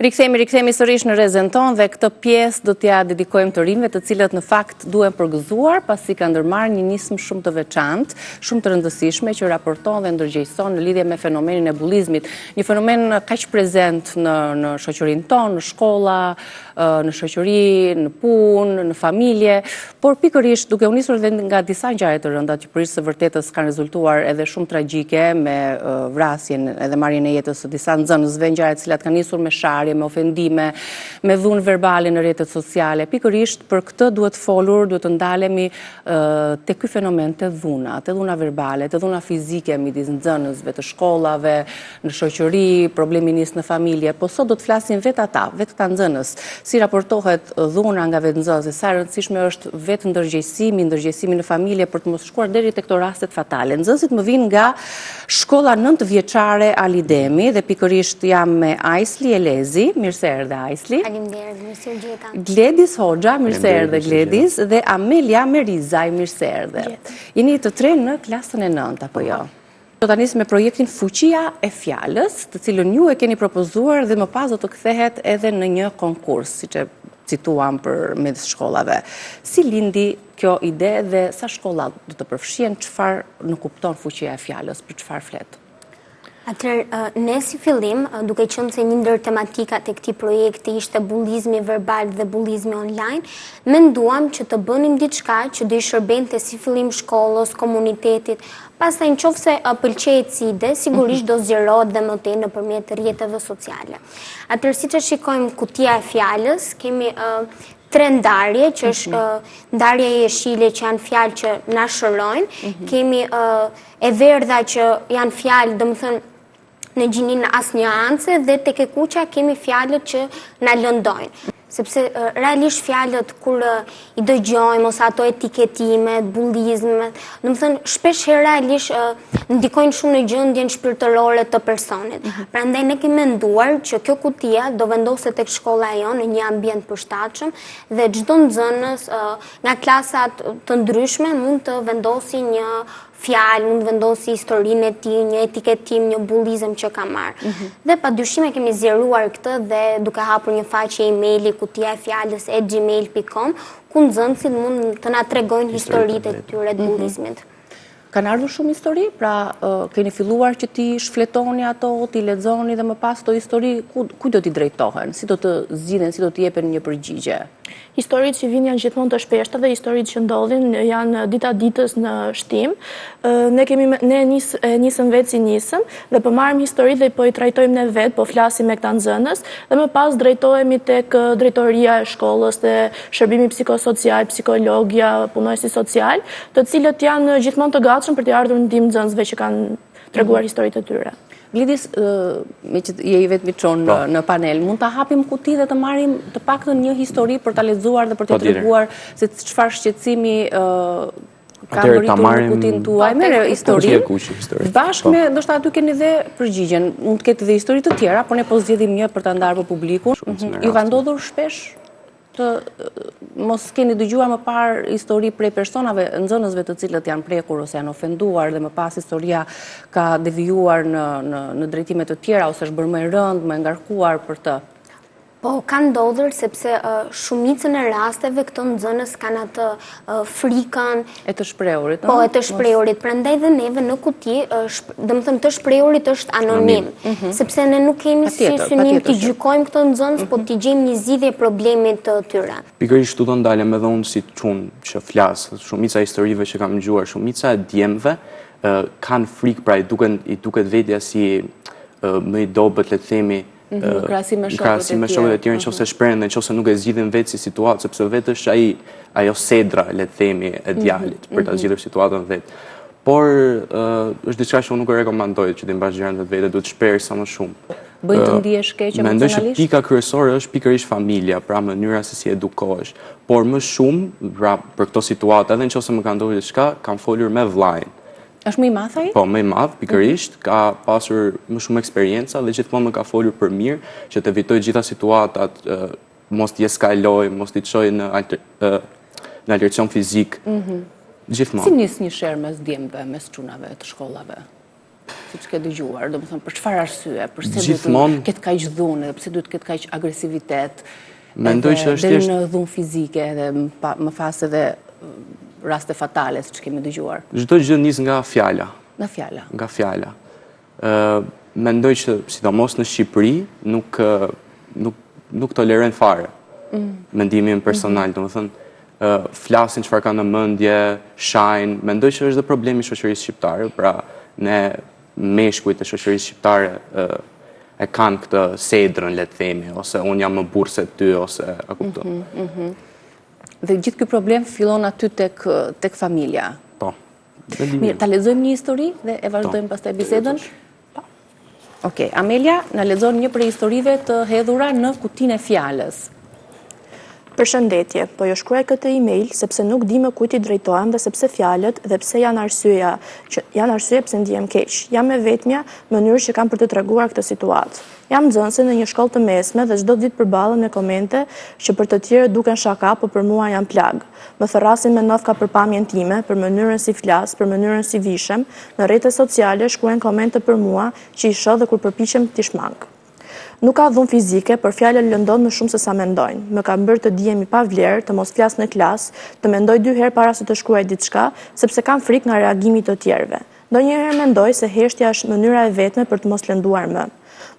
Rikthemi sërish në rrezën tonë dhe këtë pjesë do t'ja dedikojmë të rinjve, të cilët në fakt duhen përgëzuar pasi kanë ndërmarrë një nismë shumë të veçantë, shumë të rëndësishme që raporton dhe ndërgjegjëson në lidhje me fenomenin e bullizmit, një fenomen kaq prezent në shoqërinë tonë, në shkolla, në shoqëri, në punë, në familje, por pikërisht duke u nisur edhe nga disa ngjarje të rënda që përveç së vërtetës kanë rezultuar edhe shumë tragjike me vrasjen edhe marrjen e jetës së disa nxënësve, ngjarje të cilat kanë nisur me me ofendime, me dhunë verbale në rrjetet sociale. Pikërisht për këtë duhet folur, duhet të ndalemi te ky fenomen të dhuna verbale, të dhuna fizike midis nxënësve, të shkollave, në shoqëri, problemi nis në familje, po sot do të flasim vetë këta nxënës, si raportohet dhuna nga vetë nxënës, sa e rëndësishme është vetë ndërgjegjësimi në familje për të mos shkuar deri tek këto rastet fatale. Nxënësit më vinë nga shkolla 9 vjeçare Alidemi dhe pikërisht jam me Aisli Elezi. Mirë se erdhe Aisli. Faleminderit, mirë se u gjeta. Gledis Hoxha, mirë se erdhe Gledis, dhe Amelia Merizaj, mirë se erdhe. Jeni të tre në klasën e 9, apo jo? Do ta nis me projektin Fuqia e Fjalës, të cilën ju e keni propozuar dhe më pas do të kthehet edhe në një konkurs, siç e cituam për mes shkollave. Si lindi kjo ide dhe sa shkolla do të përfshihen, çfarë në kupton Fuqia e Fjalës, për çfarë flet? Atëherë, ne si fillim, duke qenë se një ndër tematikat e këtij projekti ishte bullizmi verbal dhe bullizmi online, menduam që të bënim diçka që do i shërbente si fillim shkollës, komunitetit, pastaj nëse pëlqejt si ide, sigurisht do zgjerohet dhe më tej nëpërmjet rrjeteve sociale. Atëherë, siç e shikojmë Kutia e Fjalës, kemi tre ndarje, që është ndarja e jeshile që janë fjalë që na shërojnë, kemi e verdha që janë fjalë, domethënë në gjinin asnjë anse, dhe tek e kuqja kemi fjalët që na lëndojnë. Sepse realisht fjalët kur i dëgjojmë ose ato etiketimet, bullizmet, domethënë shpesh herë realisht ndikojnë shumë në gjendjen shpirtërore të personit. Prandaj ne kemi menduar që kjo kutia do vendoset tek shkolla jonë në një ambient përshtatshëm dhe çdo nxënës nga klasat të ndryshme mund të vendosi një fjalë, mund të vendosi historinë e tij, një etiketim, një bullizëm që ka marrë. Dhe padyshim e kemi zgjeruar këtë dhe duke hapur një faqe emaili kutiaefjalës@gmail.com, ku nxënësit mund të na tregojnë historitë e tyre të bullizmit. Kanë ardhur shumë histori, pra keni filluar që ti shfletoni ato, ti lexoni dhe më pas to histori ku do t'i drejtohen, si do të zgjidhen, si do t'i jepen një përgjigje? Historitë që vinë janë gjithmonë të shpeshta dhe historitë që ndodhin janë dita ditës në shtim. Ne nisëm vetë si nisëm dhe po marrim historitë dhe po i trajtojmë ne vetë, po flasim me këta nxënës dhe më pas drejtohemi tek drejtoria e shkollës dhe shërbimi psikosocial, psikologja, punojësi social, të cilët janë gjithmonë të gatshëm për të ardhur në ndihmë nxënësve që kanë treguar historitë e tyre. Gledis, me që je i vetmi çon në panel, mund ta hapim kuti dhe të marrim të paktën një histori për ta lexuar dhe për të treguar se çfarë shqetësimi ka ngritur në kutin tuaj. Merë historinë. Bashkë me, ndoshta aty keni dhe përgjigjen. Mund të ketë dhe histori të tjera, por ne po zgjedhim një për ta ndarë për publikun. Ju ka ndodhur shpesh të mos keni dëgjuar më parë histori prej personave, nxënësve të cilët janë prekur ose janë ofenduar dhe më pas historia ka devijuar në drejtime të tjera ose është bërë më e rëndë, më e ngarkuar për të? Po, ka ndodhur sepse shumicën e rasteve këto nxënës kanë atë frikën e të shprehurit. Po, e të shprehurit. Prandaj dhe neve në kuti, domethënë të shprehurit është anonim, sepse ne nuk kemi si synim të gjykojmë këto nxënës, po të gjejmë një zgjidhje problemit të tyre. Pikërisht do ndalem edhe unë si çun që flas, shumica e historive që kam dëgjuar, shumica e djemve kanë frikë, pra i duket vetja si më i dobët, le të themi, krahasim me shokët e tjerë nëse shprehen dhe nëse nuk e zgjidhin vetë si situatë, sepse vetë është ajo sedra, le të themi, e djalit për ta zgjidhur situatën vetë. Por është diçka që unë nuk e rekomandoj që të mbash gjërat vetë, duhet të shperë sa më shumë. Bëj të ndihesh keq emocionalisht? Mendoj që pika kryesore është pikërisht familja, pra mënyra se si edukohesh. Por më shumë, pra për këto situata, edhe nëse më ka ndodhur diçka, kam folur me vllajin. Është më i madh ai? Po, më i madh, pikërisht, ka pasur më shumë eksperjenca dhe gjithmonë më ka folur për mirë, që të evitoj gjitha situatat, mos t'i eskaloj, mos t'i çoj në altercion fizik. Gjithmonë. Si nis një sherr mes djemve, mes çunave të shkollave? siç ke dëgjuar, domethënë për çfarë arsye, pse Gjithmonë- duhet ketë kaq dhunë, pse duhet ketë kaq agresivitet. Mendoj që është deri thjesht- në dhunë fizike dhe më pas edhe raste fatale, siç kemi dëgjuar. Çdo gjë nis nga fjala. Nga fjala. Nga fjala. Mendoj që sidomos në Shqipëri nuk tolerojnë fare. Mendimin personal, domethënë flasin çfarë kanë në mendje, shajnë. Mendoj që është dhe problemi i shoqërisë shqiptare, pra ne meshkujt e shoqërisë shqiptare e kanë këtë sedrën, le të themi, ose unë jam më burr se ty, ose a kupton. Dhe gjithë ky problem fillon aty tek familja. Po. Mirë, ta lexojmë një histori dhe e vazhdojmë pastaj bisedën. Okej, Amelia na lexon një prej historive të hedhura në kutinë e fjalës. Përshëndetje, po jo shkruaj këtë email sepse nuk di më kujt i drejtohem dhe sepse fjalët dhe pse janë arsye pse ndihem keq. Jam e vetmja mënyrë që kam për të treguar këtë situatë. Jam nxënëse në një shkollë të mesme dhe çdo ditë përballen me komente që për të tjerë duken shaka, po për mua janë plag. Më thërrasin me nofka për pamjen time, për mënyrën si flas, për mënyrën si vishem. Në rrjetet sociale shkruajnë komente për mua që i shoh dhe kur përpiqem t'i shmang. Nuk ka dhunë fizike, por fjalët lëndon më shumë se sa mendojnë. Më ka bërë të dihem i pavlerë, të mos flas në klasë, të mendoj 2 herë para se të shkruaj diçka, sepse kam frikë nga reagimi të tjerëve. Ndonjëherë mendoj se heshtja është mënyra e vetme për të mos lënduar më.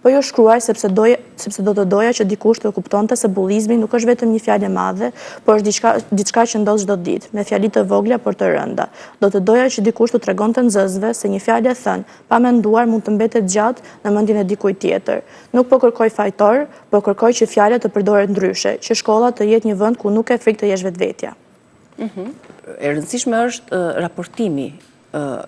Po jo shkruaj sepse do të doja që dikush të kuptonte se bullizmi nuk është vetëm një fjalë e madhe, por është diçka që ndodh çdo ditë, me fjali të vogla por të rënda. Do të doja që dikush të tregonte nxënësve se një fjalë e thënë pa menduar mund të mbetet gjatë në mendjen e dikujt tjetër. Nuk po kërkoj fajtor, por kërkoj që fjalët të përdoret ndryshe, që shkolla të jetë një vend ku nuk e frikë të jesh vetvetja. E rëndësishme është raportimi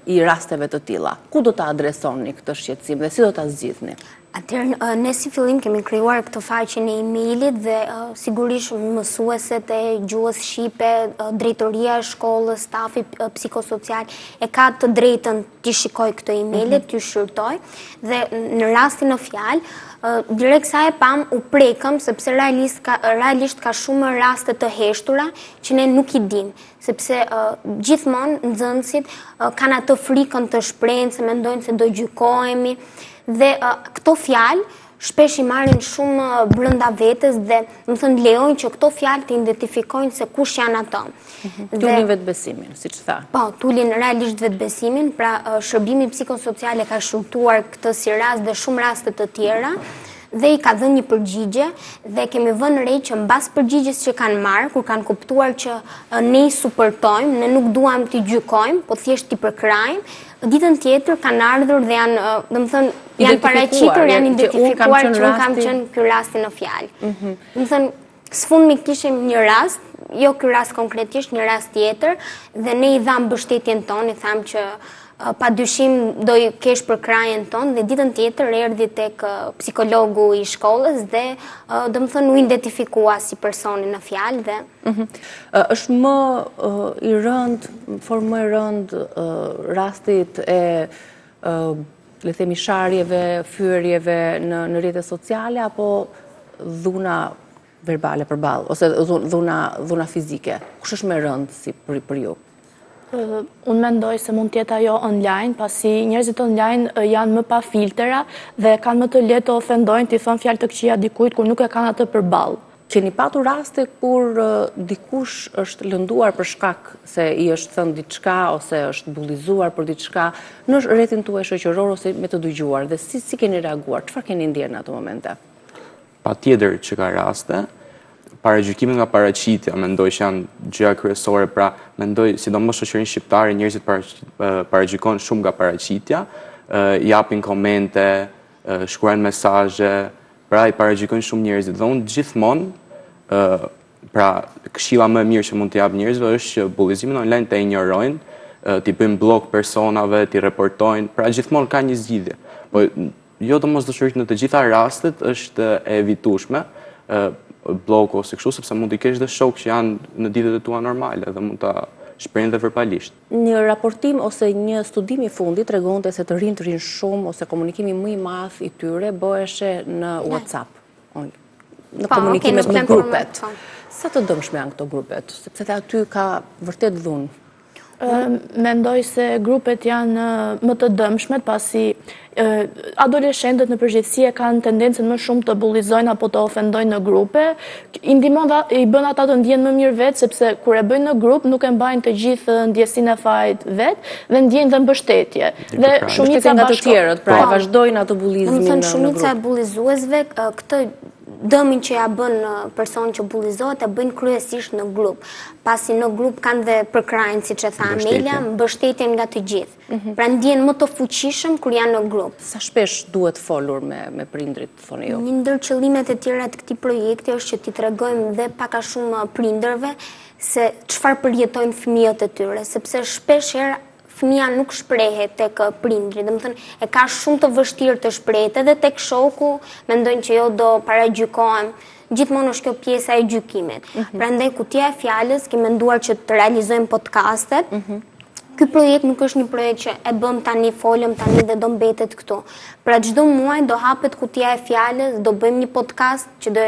i rasteve të tilla. Ku do ta adresoni këtë shqetësim dhe si do ta zgjidhni? Atëherë, ne si fillim kemi krijuar këtë faqe në emailit dhe sigurisht mësueset e gjuhës shqipe, drejtoria e shkollës, stafi psikosocial e ka të drejtën të shikoj këtë emailit, të shqyrtoj dhe në rastin në fjalë, direkt sa e pam u prekëm sepse realisht ka shumë raste të heshtura që ne nuk i dim, sepse gjithmonë nxënësit kanë atë frikën të shprehen se mendojnë se do gjykohemi dhe këto fjalë shpesh i marrin shumë brenda vetes dhe më thënë lejojnë që këto fjalë të identifikojnë se kush janë ato. Tullin vetbesimin, siç tha. Po, tullin realisht vetbesimin, pra shërbimi psikosocial e ka shurtuar këtë si rast dhe shumë raste të tjera dhe i ka dhënë një përgjigje dhe kemi vënë re që mbas përgjigjes që kanë marrë, kur kanë kuptuar që ne i supportojmë, ne nuk duam t'i gjykojmë, po thjesht t'i përkrajmë, ditën tjetër kanë ardhur dhe janë, domethënë, janë paraqitur, janë identifikuar që unë kam qenë ky rasti në fjalë. Domethënë, sfundmi kishim një rast, jo ky rast konkretisht, një rast tjetër, dhe ne i dham mbështetjen tonë, i tham që pa dyshim do i kesh për krajen tonë dhe ditën tjetër erdhi tek psikologu i shkollës dhe domethënë u identifikua si personi në fjalë dhe është më i rënd, formë më e rënd rastit e le themi sharjeve, fyerjeve në rrjetet sociale apo dhuna verbale përballë ose dhuna fizike. Kush është më e rënd si për ju? Unë mendoj se mund tjetë ajo online, pasi njerëzit online janë më pa filtera dhe kanë më të lehtë të ofendojnë, t'i thonë fjalë të këqija dikujt kur nuk e kanë atë përballë. Keni patur raste kur dikush është lënduar për shkak se i është thënë diçka ose është bullizuar për diçka në rrjetin tuaj shoqëror ose me të dëgjuar dhe si keni reaguar? Çfarë keni ndjerë në ato momente? Patjetër që ka raste. Paragjykimi nga paraqitja, mendoj që janë gjëra kryesore, pra mendoj sidomos shoqërinë shqiptare njerëzit paragjykojnë shumë nga paraqitja, japin komente, shkruajnë mesazhe, pra i paragjykojnë shumë njerëzit dhe unë gjithmonë, pra këshilla më e mirë që mund t'i jap njerëzve është që bullizimin online të injorojnë, t'i bëjnë blok personave, t'i reportojnë, pra gjithmonë ka një zgjidhje. Po jo domosdoshmërisht në të gjitha rastet është e evitueshme bloku ose kështu, sepse mund t'i kesh dhe shok që janë në ditët e tua normale dhe mund ta shprehin dhe verbalisht. Një raportim ose një studim i fundit tregonte se të rinë shumë ose komunikimi më i madh i tyre bëheshe në WhatsApp, në komunikimet në grupet. Sa të dëmshme janë këto grupet, sepse aty ka vërtet dhunë? Mendoj se grupet janë më të dëmshme, pasi adoleshentët në përgjithësi kanë tendencën më shumë të bullizojnë apo të ofendojnë në grupe, i bën ata të ndjenë më mirë vetë, sepse kur e bëjnë në grup nuk e mbajnë të gjithë ndjesinë e fajit vetë dhe ndjejnë dhe mbështetje. Dhe shumica nga të tjerët, pra e vazhdojnë atë bullizmin në grup. Shumica e bullizuesve këtë dëmin që ja bën person që bullizohet, e bëjnë kryesisht në grup. Pasi në grup kanë dhe përkrajnë, si që tha Amelia, mbështetjen nga të gjithë. Pra ndjen më të fuqishëm kur janë në grup. Sa shpesh duhet folur me prindrit, thoni ju? Një ndër qëllimet e tjera të këtij projekti është që t'i tregojmë dhe pak a shumë prindërve se çfarë përjetojnë fëmijët e tyre, sepse shpesh herë fëmija nuk shprehet tek prindri, domethënë e ka shumë të vështirë të shprehet, edhe tek shoku mendojnë që jo do paragjykohem. Gjithmonë është kjo pjesa e gjykimit. Prandaj kutia e fjalës kemi menduar që të realizojmë podcastet. Ky projekt nuk është një projekt që e bëm tani, folëm tani dhe do mbetet këtu. Pra çdo muaj do hapet kutia e fjalës, do bëjmë një podcast që do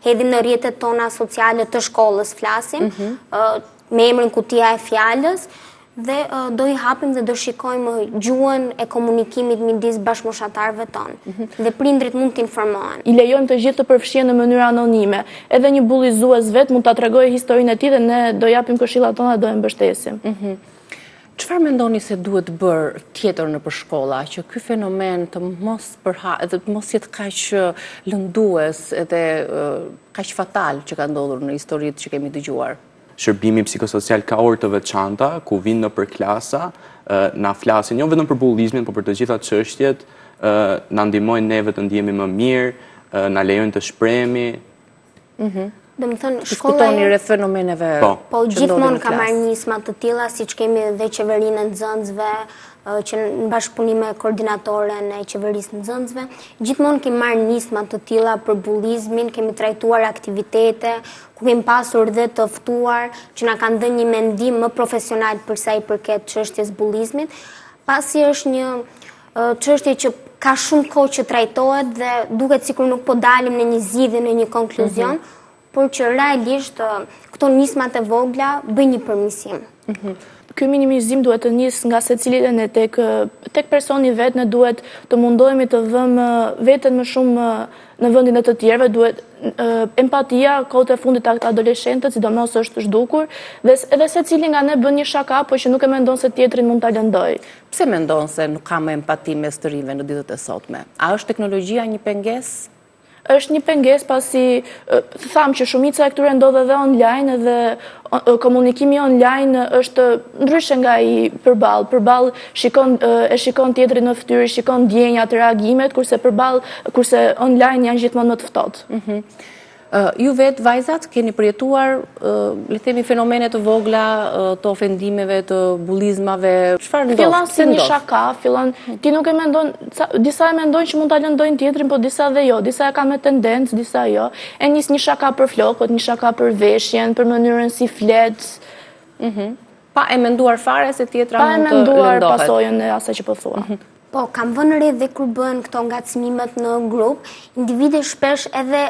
hedhim në rrjetet tona sociale të shkollës, flasim me emrin kutia e fjalës. Dhe do i hapim dhe do shikojmë gjuhën e komunikimit midis bashkëmoshatarëve tonë. Dhe prindrit mund të informohen. I lejojmë të gjithë të përfshihen në mënyrë anonime. Edhe një bullizues vetë mund ta tregojë historinë e tij dhe ne do japim këshillat tona dhe do e mbështesim. Çfarë mendoni se duhet bërë tjetër nëpër shkolla që ky fenomen të mos jetë kaq lëndues edhe kaq fatal që ka ndodhur në historitë që kemi dëgjuar? Shërbimi psikosocial ka orë të veçanta, ku vinë në për klasa, na flasin, jo vetëm për bullizmin, por për të gjitha çështjet, na ndihmojnë neve të ndjehemi më mirë, na lejojnë të shprehemi. Domethënë diskutoni rreth fenomeneve. Po gjithmonë ka marrënisma të tilla, siç kemi dhe qeverinë e nxënësve, që në bashkëpunim me koordinatoren e qeverisë në nxënësve, gjithmonë kemi marrë nisma të tilla për bullizmin, kemi trajtuar aktivitete, ku kemi pasur dhe të ftuar që na kanë dhënë një mendim më profesional për sa i përket çështjes bullizmit, pasi është një çështje që ka shumë kohë që trajtohet dhe duket sikur nuk po dalim në një zgjidhje, në një konkluzion, por që realisht këto nismat e vogla bëjnë një përmirësim. Ky minimizim duhet të nis nga secili ne tek personi vetë, ne duhet të mundohemi të vëmë veten më shumë në vendin e të tjerëve, duhet empatia kohët e fundit tek adoleshentët, sidomos është zhdukur, dhe edhe secili nga ne bën një shaka, por që nuk e mendon se tjetrin mund ta lëndojë. Pse mendon se nuk ka më empati mes të rinjve në ditët e sotme? A është teknologjia një pengesë? Është një pengesë, pasi tham që shumica e këtyre ndodhe edhe online dhe komunikimi online është ndryshe nga i përballë. Përballë e shikon tjetrin në fytyrë, shikon ndjenjat, reagimet, kurse online janë gjithmonë më të ftohtë. Ju vetë vajzat keni përjetuar, le themi, fenomene të vogla të ofendimeve, të bullizmave, çfarë ndodh? Fillon si një shaka, ti nuk e mendon, disa e mendojnë që mund ta lëndojnë tjetrin, por disa dhe jo, disa e kanë me tendencë, disa jo. E nis një shaka për flokët, një shaka për veshjen, për mënyrën si flet. Pa e menduar fare se tjetra mund të lëndohet. Pa e menduar pasojën e asaj që po thua. Po, kam vënë re dhe kur bën këto ngacmimet në grup, individi shpesh edhe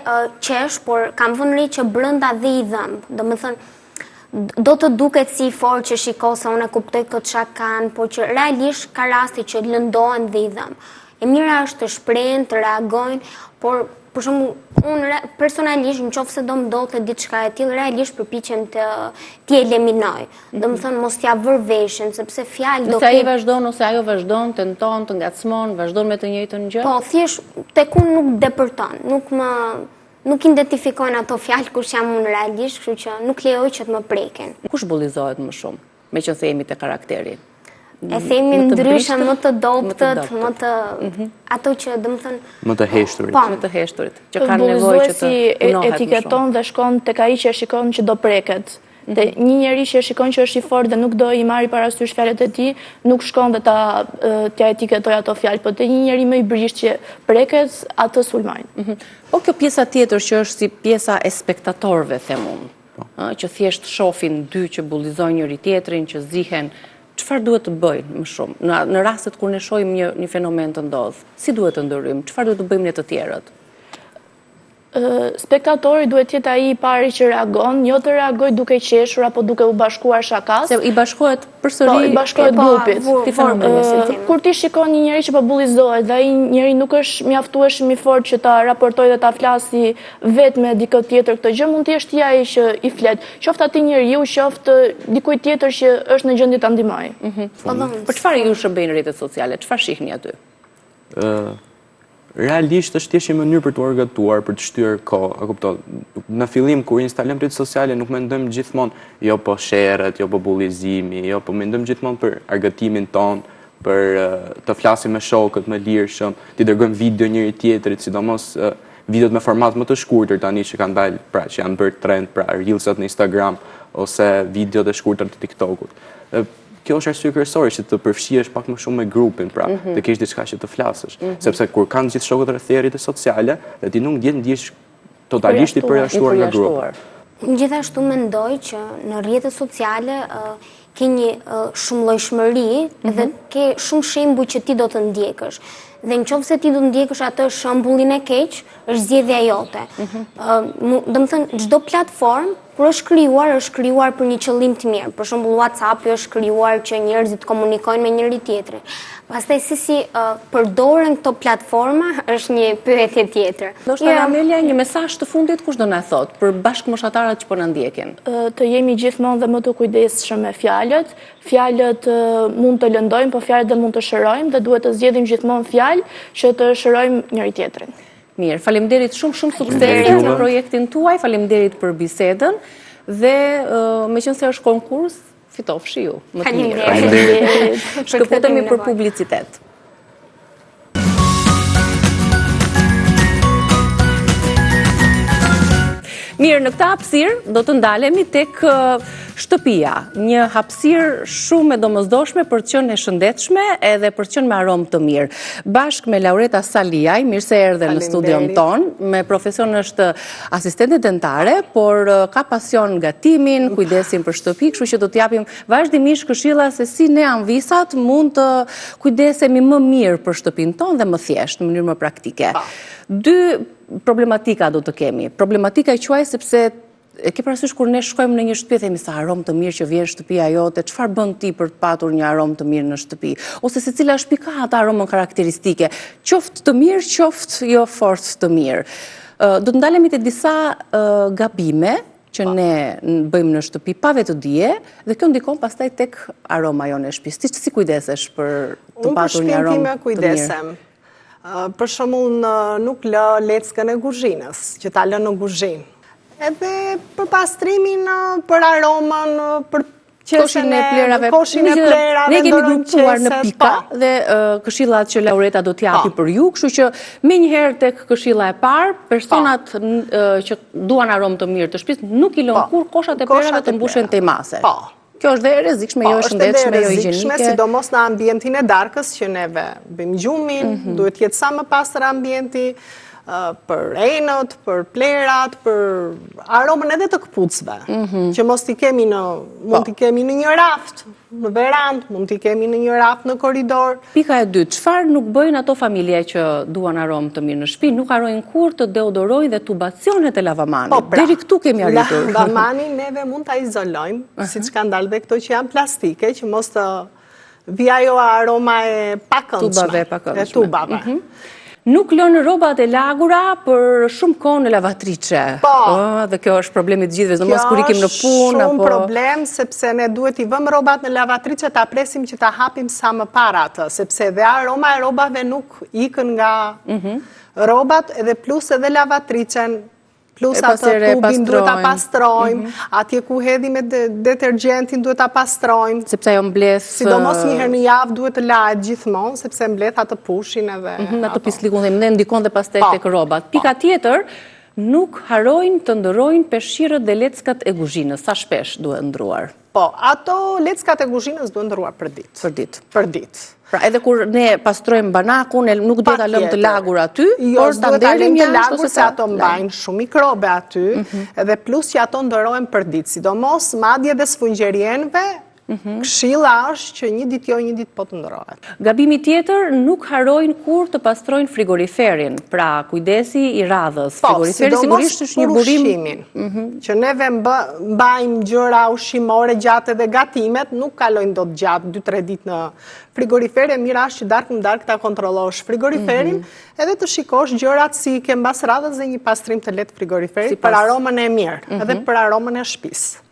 qesh, por kam vënë re që brenda dhe i dhëmb. Domethënë, do të duket si i fortë që shiko se unë e kuptoj këtë shakan, por që realisht ka raste që lëndohen dhe i dhëmb. E mira është të shprehen, të reagojnë, por për shembull, unë personalisht nëse do më ndodhte diçka e tillë, realisht përpiqem t'i eliminoj. Domethënë mos t'ia vër veshin, sepse fjalë do të ai vazhdon ose ajo vazhdon, tenton të ngacmon, vazhdon me të njëjtën gjë. Po, thjesht tek unë nuk depërton, nuk identifikojnë ato fjalë kush jam unë realisht, kështu që nuk lejoj që të më preken. Kush bullizohet më shumë, meqense jemi te karakteri? E themi ndryshe, më të dobtët, më të ato që domethënë më të heshturit. Po, më të heshturit, që kanë nevojë që të punohet. Etiketon dhe shkon tek ai që e shikon që do preket. Te një njeri që e shikon që është i fortë dhe nuk do i marrë parasysh fjalët e tij, nuk shkon dhe t'ja etiketoj ato fjalë, por te një njeri më i brisht që preket, atë sulmojnë. Po kjo pjesa tjetër që është si pjesa e spektatorëve, them unë, që thjesht shohin dy që bullizojnë njëri tjetrin, që zihen. Çfarë duhet të bëjnë më shumë në rastet kur ne shohim një fenomen të ndodh? Si duhet të ndërryjmë? Çfarë duhet të bëjmë ne të tjerët? Spektatori duhet jetë ai i pari që reagon, jo të reagoj duke qeshur apo duke u bashkuar shakas. Se i bashkohet përsëri i bashkohet grupit. Kur ti shikon një njeri që po bullizohet dhe ai njeri nuk është mjaftueshëm i fortë që ta raportojë dhe ta flasi vetë me dikë tjetër, këtë gjë mund të jesh ti ai që i flet. Qoftë aty njeriu, qoftë dikujt tjetër që është në gjendje ta ndihmojë. Për çfarë ju shërbejnë rrjetet sociale? Çfarë shihni aty? Realisht është thjesht një mënyrë për të argëtuar, për të shtyr kohë, a kupton? Në fillim kur instalojmë rrjetet sociale nuk mendojmë gjithmonë jo po sherrët, jo po bullizimi, jo po mendojmë gjithmonë për argëtimin ton, për të flasim me shokët më lirshëm, të dërgojmë video njëri tjetrit, sidomos videot me format më të shkurtër tani që kanë dalë, pra që janë bërë trend, pra reelsat në Instagram ose videot e shkurtër të TikTokut. Kjo është arsye kryesore që të përfshihesh pak më shumë me grupin, pra, të kesh diçka që të flasësh, sepse kur kanë gjithë shokët rreth rrjetet sociale, dhe ti nuk ndjesh totalisht i përjashtuar nga grupi. Gjithashtu mendoj që në rrjetet sociale ke një shumëllojshmëri dhe ke shumë shembuj që ti do të ndjekësh. Dhe në qoftë se ti do të ndjekësh atë shembullin e keq, është zgjedhja jote. Domethënë çdo platformë kur është krijuar për një qëllim të mirë. Për shembull WhatsApp-i është krijuar që njerëzit të komunikojnë me njëri tjetrin. Pastaj si përdoren këto platforma është një pyetje tjetër. Ndoshta Amelia, një mesazh të fundit kush do na thotë për bashkëmoshatarët që po na ndjekin? Të jemi gjithmonë dhe më të kujdesshëm me fjalët. Fjalët mund të lëndojmë, po fjalët dhe mund të shërojmë dhe duhet të zgjedhim gjithmonë fjalë që të shërojmë njëri tjetrin. Mirë, faleminderit shumë suksese në projektin tuaj, faleminderit për bisedën dhe meqense është konkurs, fitofshi ju. Faleminderit. Shkëputemi për publicitet. Mirë, në këtë hapësirë do të ndalemi tek shtëpia, një hapësirë shumë e domosdoshme për të qenë e shëndetshme edhe për të qenë me aromë të mirë. Bashkë me Laureta Saliaj, mirë se erdhe në studion ton, me profesion është asistente dentare, por ka pasion gatimin, kujdesin për shtëpi, kështu që do t'japim vazhdimisht këshilla se si ne anvisat mund të kujdesemi më mirë për shtëpin ton dhe më thjesht, në mënyrë më praktike. Dy problematika do të kemi. Problematika e quaj sepse e ke parasysh kur ne shkojmë në një shtëpi themi sa aromë të mirë që vjen shtëpia jote, çfarë bën ti për të patur një aromë të mirë në shtëpi? Ose secila shtëpi ka atë aromën karakteristike, qoftë të mirë, qoftë jo fort të mirë. Do të ndalemi te disa gabime që ne bëjmë në shtëpi pa vetë dije dhe kjo ndikon pastaj tek aroma jonë e shtëpisë. Ti si kujdesesh për të patur një aromë të mirë? Për shembull nuk lë leckën e kuzhinës, që ta lë në kuzhinë. Edhe për pastrimin, për aromën, për koshin e plerave. Ne kemi grupuar në pika dhe këshillat që Laureta do t'japi për ju, kështu që menjëherë tek këshilla e parë, personat që duan aromë të mirë të shtëpisë nuk i lën kur koshat e plerave të mbushen te mase. Kjo është dhe e rrezikshme, jo e shëndetshme, jo higjienike. Sidomos në ambientin e darkës që neve bëjmë gjumin, duhet jetë sa më pastër ambienti për enët, për plerat, për aromën edhe të këpucëve, që mund t'i kemi në një raft, në verand, mund t'i kemi në një raft në korridor. Pika e dytë, çfarë nuk bëjnë ato familje që duan aromë të mirë në shtëpi, nuk harrojnë kur të deodorojnë dhe tubacionet e lavamanit. Deri këtu kemi arritur. Lavamanin neve mund ta izolojmë, siç kanë dalë dhe këto që janë plastike, që mos të vi ajo aroma e pakëndshme. Tubave. Nuk lënë rrobat e lagura për shumë kohë në lavatriçe. Dhe kjo është problemi të gjithëve, domos kur ikim në punë apo shumë problem sepse ne duhet i vëmë rrobat në lavatriçe, ta presim që ta hapim sa më parë atë, sepse dhe aroma e rrobave nuk ikën nga rrobat, edhe plus edhe lavatriçen. Plus atë tubin duhet ta pastrojmë, atje ku hedhim me detergjentin duhet ta pastrojmë. Sepse ajo mbledh. Sidomos një herë në javë duhet të lahet gjithmonë, sepse mbledh atë pushin edhe. Atë pislikun dhe ndikon dhe pastaj tek rrobat. Pika tjetër, nuk harrojnë të ndërrojnë peshqirët dhe leckat e kuzhinës. Sa shpesh duhet ndruar? Ato leckat e kuzhinës duhet ndruar për ditë. Për ditë. Pra edhe kur ne pastrojmë banakun, nuk duhet ta lëmë të lagur aty, por ta nderim të lagur se ato mbajnë shumë mikrobe aty, edhe plus që ato ndërohen për ditë, sidomos madje dhe sfungjerienve Këshilla është që një ditë jo, një ditë po të ndrohet. Gabimi tjetër, nuk harojnë kur të pastrojnë frigoriferin, pra kujdesi i radhës. Frigoriferi sigurisht është një burim që neve mbajmë gjëra ushqimore gjatë edhe gatimet, nuk kalojnë dot gjatë 2-3 ditë në frigorifer, e mira është që darkë ta kontrollosh frigoriferin edhe të shikosh gjërat si ke mbas radhës dhe një pastrim të lehtë frigoriferit për aromën e mirë edhe për aromën e shtëpisë.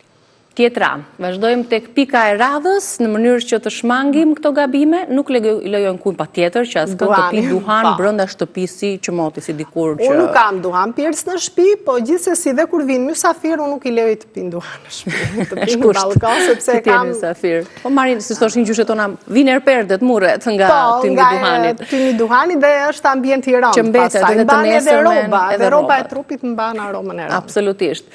Tjetra, vazhdojmë tek pika e radhës në mënyrë që të shmangim këto gabime, nuk lejojmë kujt patjetër që askënd të pi duhan brenda shtëpisë që moti si dikur që... Unë nuk kam duhan pirës në shtëpi, po gjithsesi dhe kur vinë mysafir, unë nuk i lejoj të pinë duhan në shtëpi, të pinë në ballkon sepse kam mysafir. Po marrin, si thoshin gjyshet tona, vinë erperdet muret nga tymi duhanit. Tymi duhanit dhe është ambient i rënd. Që mbetet edhe të nesërmen, edhe rroba e trupit mban aromën e rënd. Absolutisht.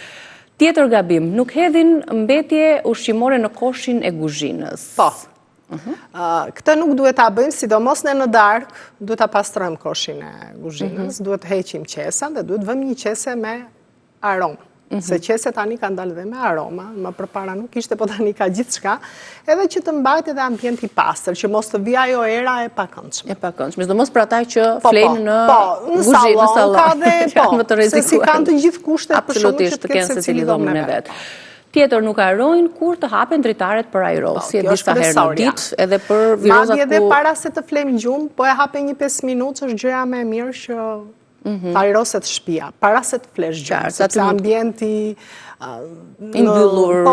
Tjetër gabim, nuk hedhin mbetje ushqimore në koshin e kuzhinës. Po. Këtë nuk duhet ta bëjmë, sidomos në darkë, duhet ta pastrojmë koshin e kuzhinës, duhet të heqim qesa dhe duhet vëmë një qese me aromë. Se qese tani ka ndalë dhe me aroma, më përpara nuk ishte, po tani ka gjithçka, edhe që të mbajt edhe ambient i pastër, që mos të vijë ajo era e pakëndshme. E pakëndshme, sidomos për ata që flenë në kuzhinë, në sallon, janë më të rrezikuar. Se si kanë të gjithë kushtet për shumë që të kenë secili dhomën e vet. Tjetër, nuk harojnë kur të hapen dritaret për ajrosje, disa herë në ditë, edhe për virozat ku... Madje edhe para se të flem gjumë, po e hapen një 5 minutë, është gjëja më e mirë që të ajroset shtëpia, para se të flesh gjumë, sepse ambienti i mbyllur,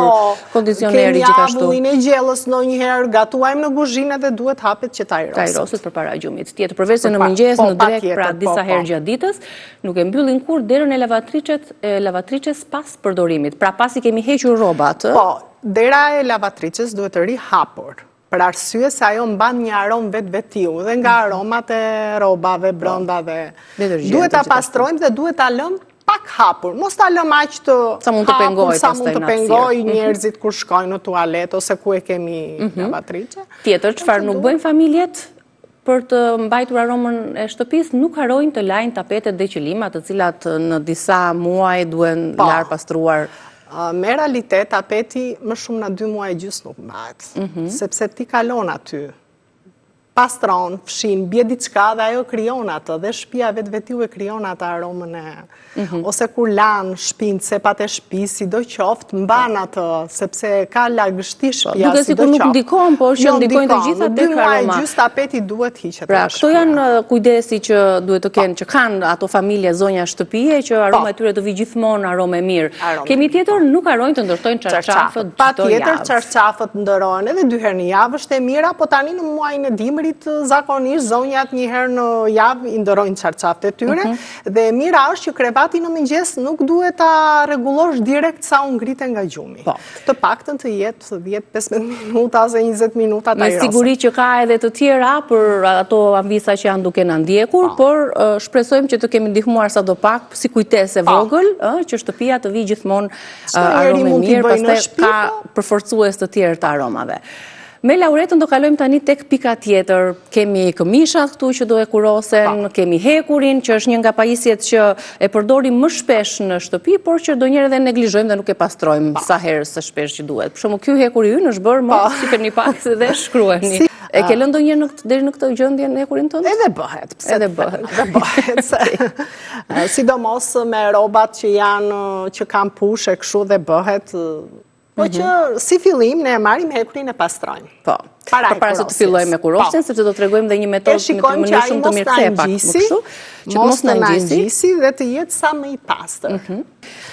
kondicioneri gjithashtu. Kemi avullin e gjellës ndonjëherë, gatuajmë në kuzhinë dhe duhet hapet që të ajroset. Të ajroset përpara gjumit. Tjetër, përveç se në mëngjes, në drekë, pra disa herë gjatë ditës, nuk e mbyllin kur derën e lavatrices pas përdorimit. Pra pasi kemi hequr rrobat. Po, dera e lavatrices duhet të ri hapur. Për arsye se ajo mban një aromë vetë-vetiu dhe nga aromat e rrobave, brendave. Duhet ta pastrojmë dhe duhet ta lëmë pak hapur. Mos ta lëmë aq të hapur sa mund të pengoj njerëzit kur shkojnë në tualet ose ku e kemi lavatrice. Tjetër, çfarë nuk bëjnë familjet për të mbajtur aromën e shtëpisë, nuk harojnë të lajnë tapetet dhe qëllima, të cilat në disa muaj duhen larë pastruar. Me realitet, tapeti më shumë në 2 muaj gjys nuk mbahet, sepse ti kalon aty, pastron, fshin, bie diçka dhe ajo krijon atë, dhe shtëpia vetë-vetiu e krijon atë aromën e... Ose kur lan shpinë, cepat e shtëpisë, sido qoftë, mban atë, sepse ka lagështi shtëpia, duke sikur nuk ndikon, po që ndikojnë të gjitha tek aroma. 2 muaj gjys tapeti duhet hiqet. Pra, këto janë kujdesi që duhet të kenë, që kanë ato familje zonja shtëpie, që aroma e tyre të vi gjithmonë aromë e mirë. Kemi tjetër, nuk harojnë të ndërtojnë çarçafët çdo javë. Patjetër, çarçafët ndërrohen edhe 2 herë në javë, është e mira, po tani në muajin e dimrit zakonisht zonjat një herë në javë i ndërrojnë çarçafët e tyre, dhe e mira është që krevati në mëngjes nuk duhet ta rregullosh direkt sa u ngritet nga gjumi. Të paktën të jetë 10-15 minuta ose 20 minuta ta ajroset. Me siguri që ka edhe të tjera për ato anvisa që janë duke na ndjekur, por shpresojmë që të kemi ndihmuar sadopak si kujtesë vogël, që shtëpia të vijë gjithmonë aromë mirë, pastaj ka përforcues të tjerë të aromave. Me Lauretën do kalojmë tani tek pika tjetër. Kemi këmishat këtu që do e kurosen, kemi hekurin, që është një nga pajisjet që e përdorim më shpesh në shtëpi, por që donjëherë edhe neglizhojmë dhe nuk e pastrojmë sa herë së shpesh që duhet. Për shembull, ky hekuri ynë është bërë më sipërni pak dhe shkruani. E ke lënë ndonjëherë deri në këtë gjendje në hekurin tënd? Edhe bëhet, pse? Edhe bëhet. Sidomos me rrobat që kanë pushë e kështu dhe bëhet. Po që si fillim ne e marrim hekurin e pastrojmë. Po. Para se të fillojmë me kurosjen, sepse do të tregojmë dhe një metodë me të mënyrë shumë të mirë pak më kështu, që mos na ngjisi dhe të jetë sa më i pastër.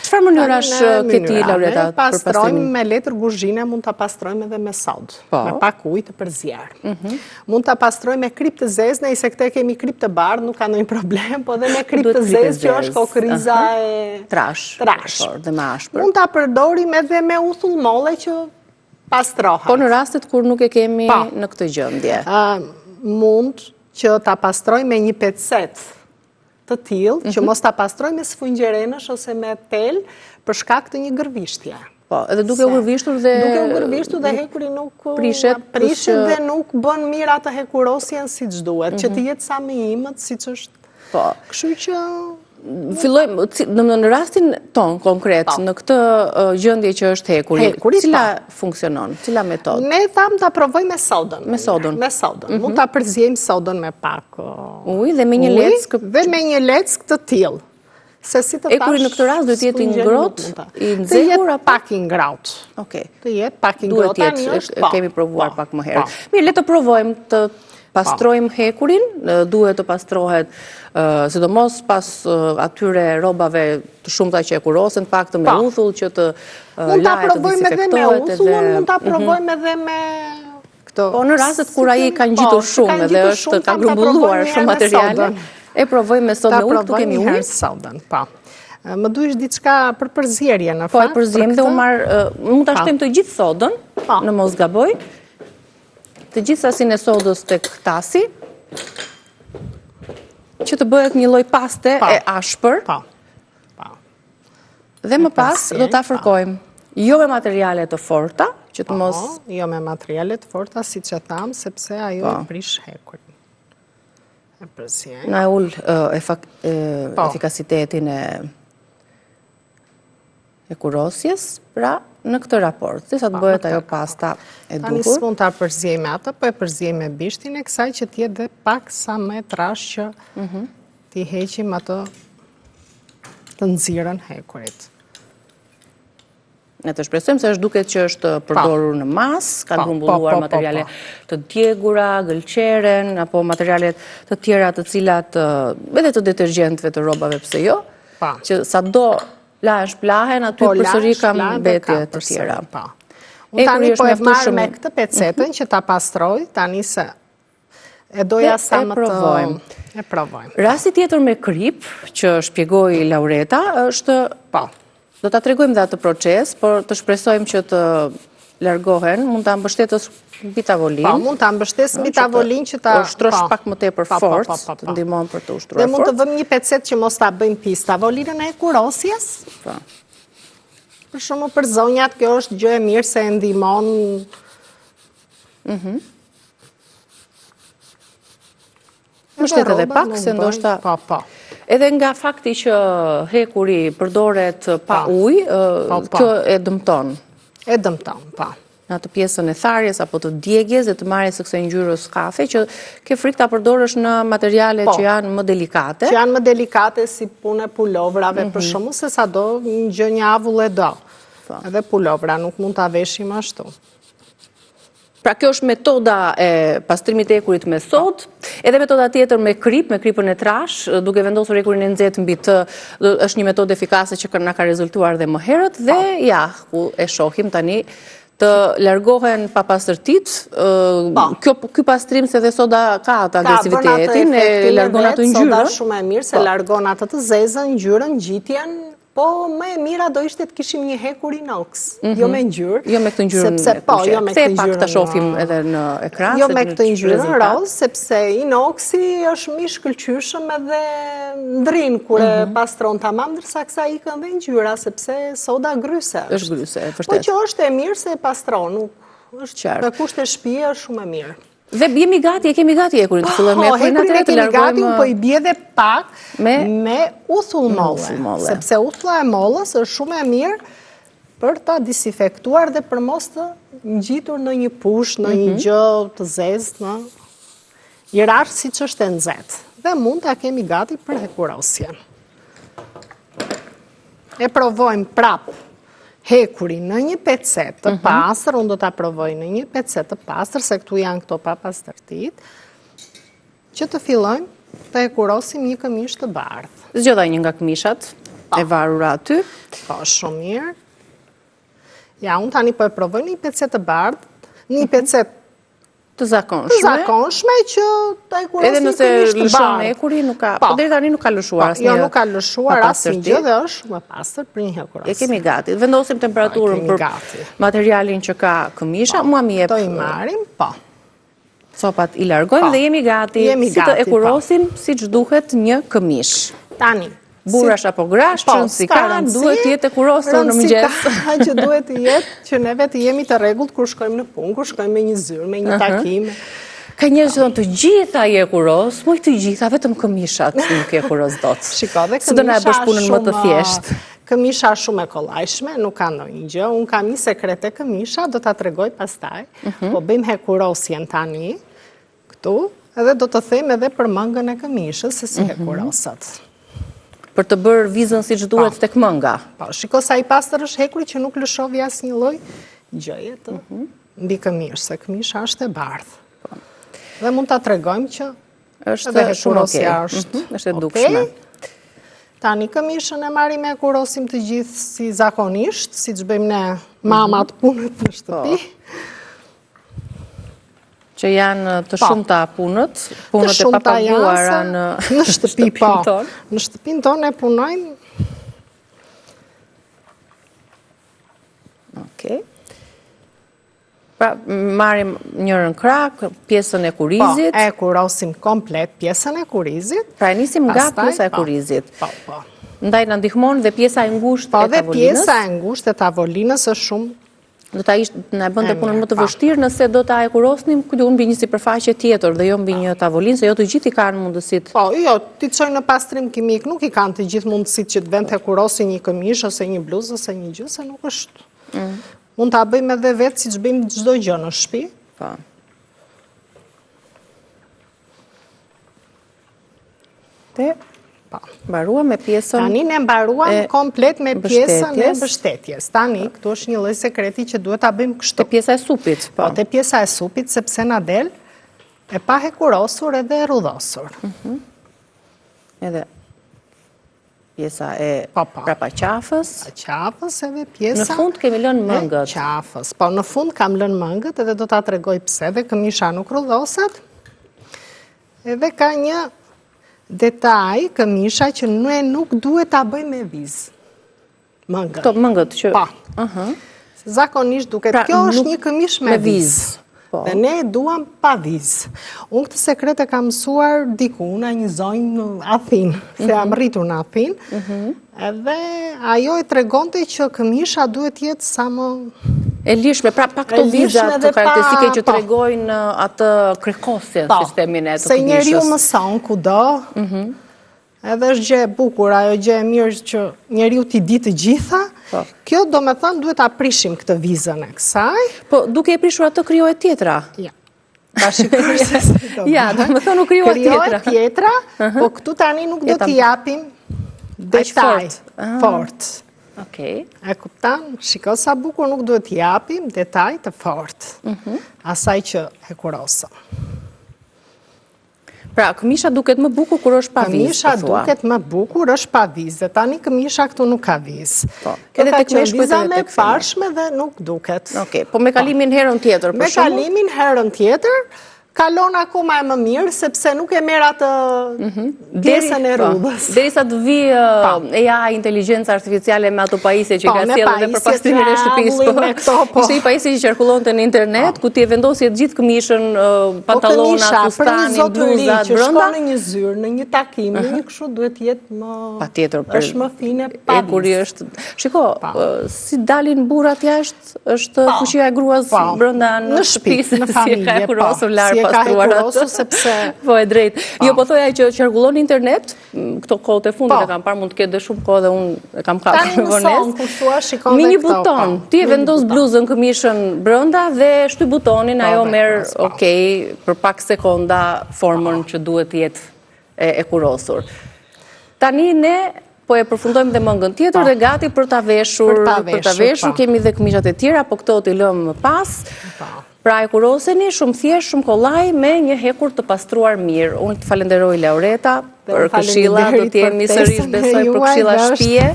Çfarë mënyrash ke ti, Laureta, për pastrimin? Me letër kuzhine mund ta pastrojmë edhe me sodë, me pak ujë të përzierë. Mund ta pastrojmë me krip të zezë, nëse këte kemi krip të bardhë, nuk ka ndonjë problem, po edhe me krip të zezë që është kokriza e trash dhe me ashpër. Mund ta përdorim edhe me uthull molle që pastrohet. Po në rastet kur nuk e kemi në këtë gjendje. Mund që ta pastrojmë me një pecet të tillë, që mos ta pastrojmë me sfungjerenësh ose me tel për shkak të një gërvishtje. Po, edhe duke u gërvishtur dhe hekuri nuk prishet dhe nuk bën mirë atë hekurosjen siç duhet, që të jetë sa më imët siç është. Po, kështu që Fillojmë, në rastin ton konkret, në këtë gjendje që është hekuri, cila funksionon, cila metodë? Ne tham ta provoj me sodën. Me sodën. Me sodën. Mund ta përzjejmë sodën me pak ujë dhe me një leckë. Dhe me një leckë të tillë. Se si të hekuri në këtë rast duhet të jetë i ngrohtë, i nxehur apo pak i ngrohtë. Okej. Të jetë pak i ngrohtë. Duhet jetë, kemi provuar pak më herët. Mirë, le të provojmë të pastrojmë hekurin, duhet të pastrohet sidomos pas atyre robave të shumta që e kurosen, pak të me uthull që të lahet të disinfektohet edhe mund ta provojmë edhe me këto. Po në rastet kur ai ka ngjitur shumë dhe është ka grumbulluar shumë materiale, e provojmë me sodë me ujë, këtu kemi ujë. Sodën, po. Më duhesh diçka për përzierje në fakt. Po e përziem dhe mund ta shtojmë të gjithë sodën, në mos gaboj. Të gjithë sasin e sodës tek tasi, që të bëhet një lloj paste e ashpër. Dhe më pas do ta fërkojmë, jo me materiale të forta, që të mos jo me materiale të forta, siç e tham, sepse ajo e prish hekurin. E përzien. Na e ul efikasitetin e kurosjes, pra në këtë raport, se sa të bëhet ajo pasta e duhur. Tani s'mund ta përzjej me atë, po e përzjej me bishtin e kësaj që t'jetë dhe pak sa me trash që t'i heqim atë të nxirën hekurit. Ne të shpresojmë se është duket që është përdorur në mas, kanë grumbulluar materiale të djegura, gëlqeren, apo materiale të tjera të cilat, edhe të detergjentëve të rrobave, pse jo, që sado lahesh plahen, aty përsëri ka mbetje të tjera. Unë tani po e marrë me këtë pecetën që ta pastroj, tani se e doja sa më të... E provojmë. Rasti tjetër me krip, që shpjegoi Laureta, është... Do ta tregojmë dhe atë proces, por të shpresojmë që të largohen, mund ta mbështetës mbi tavolinë. Po, mund ta mbështes mbi tavolinë që ta ushtrosh pak më tepër fort, të ndihmon për të ushtruar fort. Dhe mund të vëmë një pecet që mos ta bëjmë pis tavolinën e kurosjes. Po. Për shembull për zonjat kjo është gjë e mirë se e ndihmon. Mbështet edhe pak se ndoshta. Po. Edhe nga fakti që hekuri përdoret pa ujë, kjo e dëmton. E dëmton, po. Në atë pjesën e tharjes apo të djegjes dhe të marrjes së kësaj ngjyrës kafe, që ke frikë ta përdorësh në materiale që janë më delikate. Që janë më delikate si punë e pulovrave, për shembull, se sado një gjë një avull e do. Edhe pulovra nuk mund ta veshim ashtu. Pra kjo është metoda e pastrimit e hekurit me sodë, edhe metoda tjetër me kripën e trash, duke vendosur hekurin e nxehtë mbi të, është një metodë efikase që na ka rezultuar dhe më herët, dhe ja, ku e shohim tani, të largohen papastërtitë. Ky pastrim se dhe soda ka atë agresivitetin, e largon atë ngjyrën. Soda shumë e mirë se largon atë të zezën, ngjyrën, ngjitjen. Po, më e mira do ishte të kishim një hekur inox, jo me ngjyrë. Jo me këtë ngjyrën. Jo me këtë ngjyrën. Pak ta shohim edhe në ekran. Jo me këtë ngjyrën roz, sepse inoxi është më i shkëlqyeshëm edhe ndrin kur e pastron tamam, ndërsa kësaj ikën dhe ngjyra, sepse soda gryse. Është gryse, e vërtet. Po që është e mirë se e pastron, nuk është qartë. Për kushte shtëpie është shumë e mirë. Dhe kemi gati hekurin, të fillojmë me hekurin atëherë të largojmë. Po i bie dhe pak me uthull molle, sepse uthulla e mollës është shumë e mirë për ta disinfektuar dhe për mos të ngjitur në një push, në një gjë të zezë, në një rash siç është e nxehtë. Dhe mund ta kemi gati për hekurosjen. E provojmë prapë hekurin në një pecet të pastër, unë do ta provoj në një pecet të pastër, se këtu janë këto papastërtit, që të fillojmë të hekurosim një këmish të bardhë. Zgjodha një nga këmishat e varura aty. Po, shumë mirë. Ja, unë tani po e provoj një pecet të bardhë, një pecet të zakonshme. Të zakonshme që të hekurosim edhe nëse lëshon hekuri, nuk ka, po deri tani nuk ka lëshuar asnjë. Jo, nuk ka lëshuar asnjë gjë dhe është më pastër për një hekurosje. E kemi gati. Vendosim temperaturën për materialin që ka këmisha. Mua mi jep. Do i marrim, po. Copat i largojmë dhe jemi gati si të hekurosim siç duhet një këmish. Tani burrash apo grash, qënë si kanë, duhet të jetë kurosur në mëngjes. Që duhet të jetë që neve të jemi të rregullt kur shkojmë në punë, kur shkojmë me një zyrë, me një takim. Ka njerëz që thonë të gjitha je kuros, moj të gjitha, vetëm këmishat nuk je kuros dot. Shiko, dhe Se do na e bësh punën më të thjeshtë. Këmisha shumë e kollajshme, nuk ka ndonjë gjë. Unë kam një sekret e këmisha, do ta tregoj pastaj. Po bëjmë hekurosjen tani këtu, edhe do të them edhe për mëngën e këmishës se si hekurosat. Për të bërë vizën siç duhet tek mënga. Po, shiko sa i pastër është hekuri që nuk lëshovi asnjë lloj gjëje të mbi këmishë, se këmisha është e bardhë. Dhe mund ta tregojmë që Është shumë okay. Është e dukshme. Tani këmishën e marrim e kurosim të gjithë si zakonisht, siç bëjmë ne mamat punët në shtëpi. Që janë të shumta punët e papaguara në shtëpi po. Në shtëpinë tonë e punojmë. Okej. Pra, marrim njërën krak, pjesën e kurizit. Po, e kurosim komplet pjesën e kurizit. Pra, nisim nga pjesa e kurizit. Po. Ndaj në ndihmon dhe pjesa e ngushtë e tavolinës. Po, dhe pjesa e ngushtë e tavolinës është shumë. Do ta na bënte punën më të vështirë nëse do ta e kurosnim këtu mbi një sipërfaqe tjetër dhe jo mbi një tavolinë, se jo të gjithë i kanë mundësitë. Po, jo, ti çojnë në pastrim kimik, nuk i kanë të gjithë mundësitë që të vend të kurosin një këmishë ose një bluzë ose një gjë, se nuk është. Mund ta bëjmë edhe vetë siç bëjmë çdo gjë në shtëpi. Po. Te mbaruam me pjesën. Tani ne mbaruam komplet me pjesën e mbështetjes. Tani këtu është një lloj sekreti që duhet ta bëjmë kështu. Te pjesa e supit, po. Po, te pjesa e supit sepse na del e pa hekurosur edhe e rrudhosur. Edhe pjesa e qafës. Qafës edhe pjesa. Në fund kemi lënë mëngët. Qafës. Po, në fund kam lënë mëngët edhe do ta tregoj pse dhe këmisha nuk rrudhoset. Edhe ka një detaj këmisha që ne nuk duhet ta bëjmë me vizë. Mëngët. Këto mëngët që... Pa. Zakonisht duket, kjo është një këmish me vizë. Dhe ne duam pa vizë. Unë këtë sekret e kam mësuar diku, në një zonjë në Athinë, se jam rritur në Athinë, edhe ajo e tregonte që këmisha duhet jetë sa më... E lishme, pra pa këto vizat të karakteristike që tregojnë atë krekosje në sistemin e të këmishës. Se njeriu mëson kudo, edhe është gjë e bukur, ajo gjë e mirë që njeriu t'i di të gjitha, kjo do me thënë duhet ta prishim këtë vizën e kësaj. Po, duke e prishur atë krijohet tjetra? Ja. Ta shikoj se si do. Ja, do me thënë nuk krijohet tjetra. Krijohet tjetra, po këtu tani nuk do t'i japim detaj fort. Okej. E kuptan, shiko sa bukur nuk duhet t'i japim detaj të fort. Asaj që e kurosëm. Pra, këmisha duket më bukur kur është pa vizë. Këmisha duket më bukur është pa vizë. Tani këmisha këtu nuk ka vizë. Edhe tek meshkujt viza me pashme dhe nuk duket. Okej, po me kalimin herën tjetër, për shumë? Me kalimin herën tjetër, kalon akoma e më mirë, sepse nuk e merr atë pjesën e rrudhës. Derisa të vi AI, inteligjenca artificiale me ato pajisje që ka sjellë edhe për pastrimin e shtëpisë. Ishte një pajisje që qarkullonte në internet, ku ti e vendosje të gjithë këmishën, pantallona, fustanin, bluzat brenda. Në një zyrë, në një takim, në një kështu duhet jetë më... Patjetër, është më fine pa vizë. Shiko, si dalin burrat jashtë, është fuqia e gruas brenda në shtëpisë, në familje, ka hekurosur sepse... Po e drejt. Jo, po thoja që qarkullon internet, këto kohët e fundit e kam parë, mund të ketë dhe shumë kohë dhe unë e kam kapur në vonesë. Me një buton, ti e vendos bluzën këmishën brenda dhe shty butonin, ajo merr, okej, për pak sekonda formën që duhet të jetë e kurosur. Tani ne po e përfundojmë dhe mëngën tjetër dhe gati për ta veshur. Për ta veshur, kemi dhe këmishat e tjera, po këto t'i lëmë më pas. Pra e kuroseni shumë thjesht, shumë kollaj, me një hekur të pastruar mirë. Unë të falenderoj Laureta për këshilla, do t'jemi sërish besoj për këshilla shtëpie,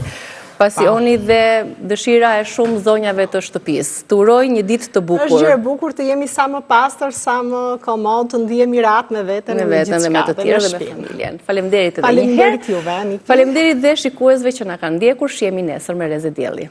pasioni dhe dëshira e shumë zonjave të shtëpisë. Të uroj një ditë të bukur. Është gjë e bukur të jemi sa më pastër, sa më komod, të ndihemi rahat me veten dhe me të tjerë dhe me familjen. Faleminderit edhe një herë. Faleminderit juve. Faleminderit dhe shikuesve që na kanë ndjekur, shihemi nesër me Reze Dielli.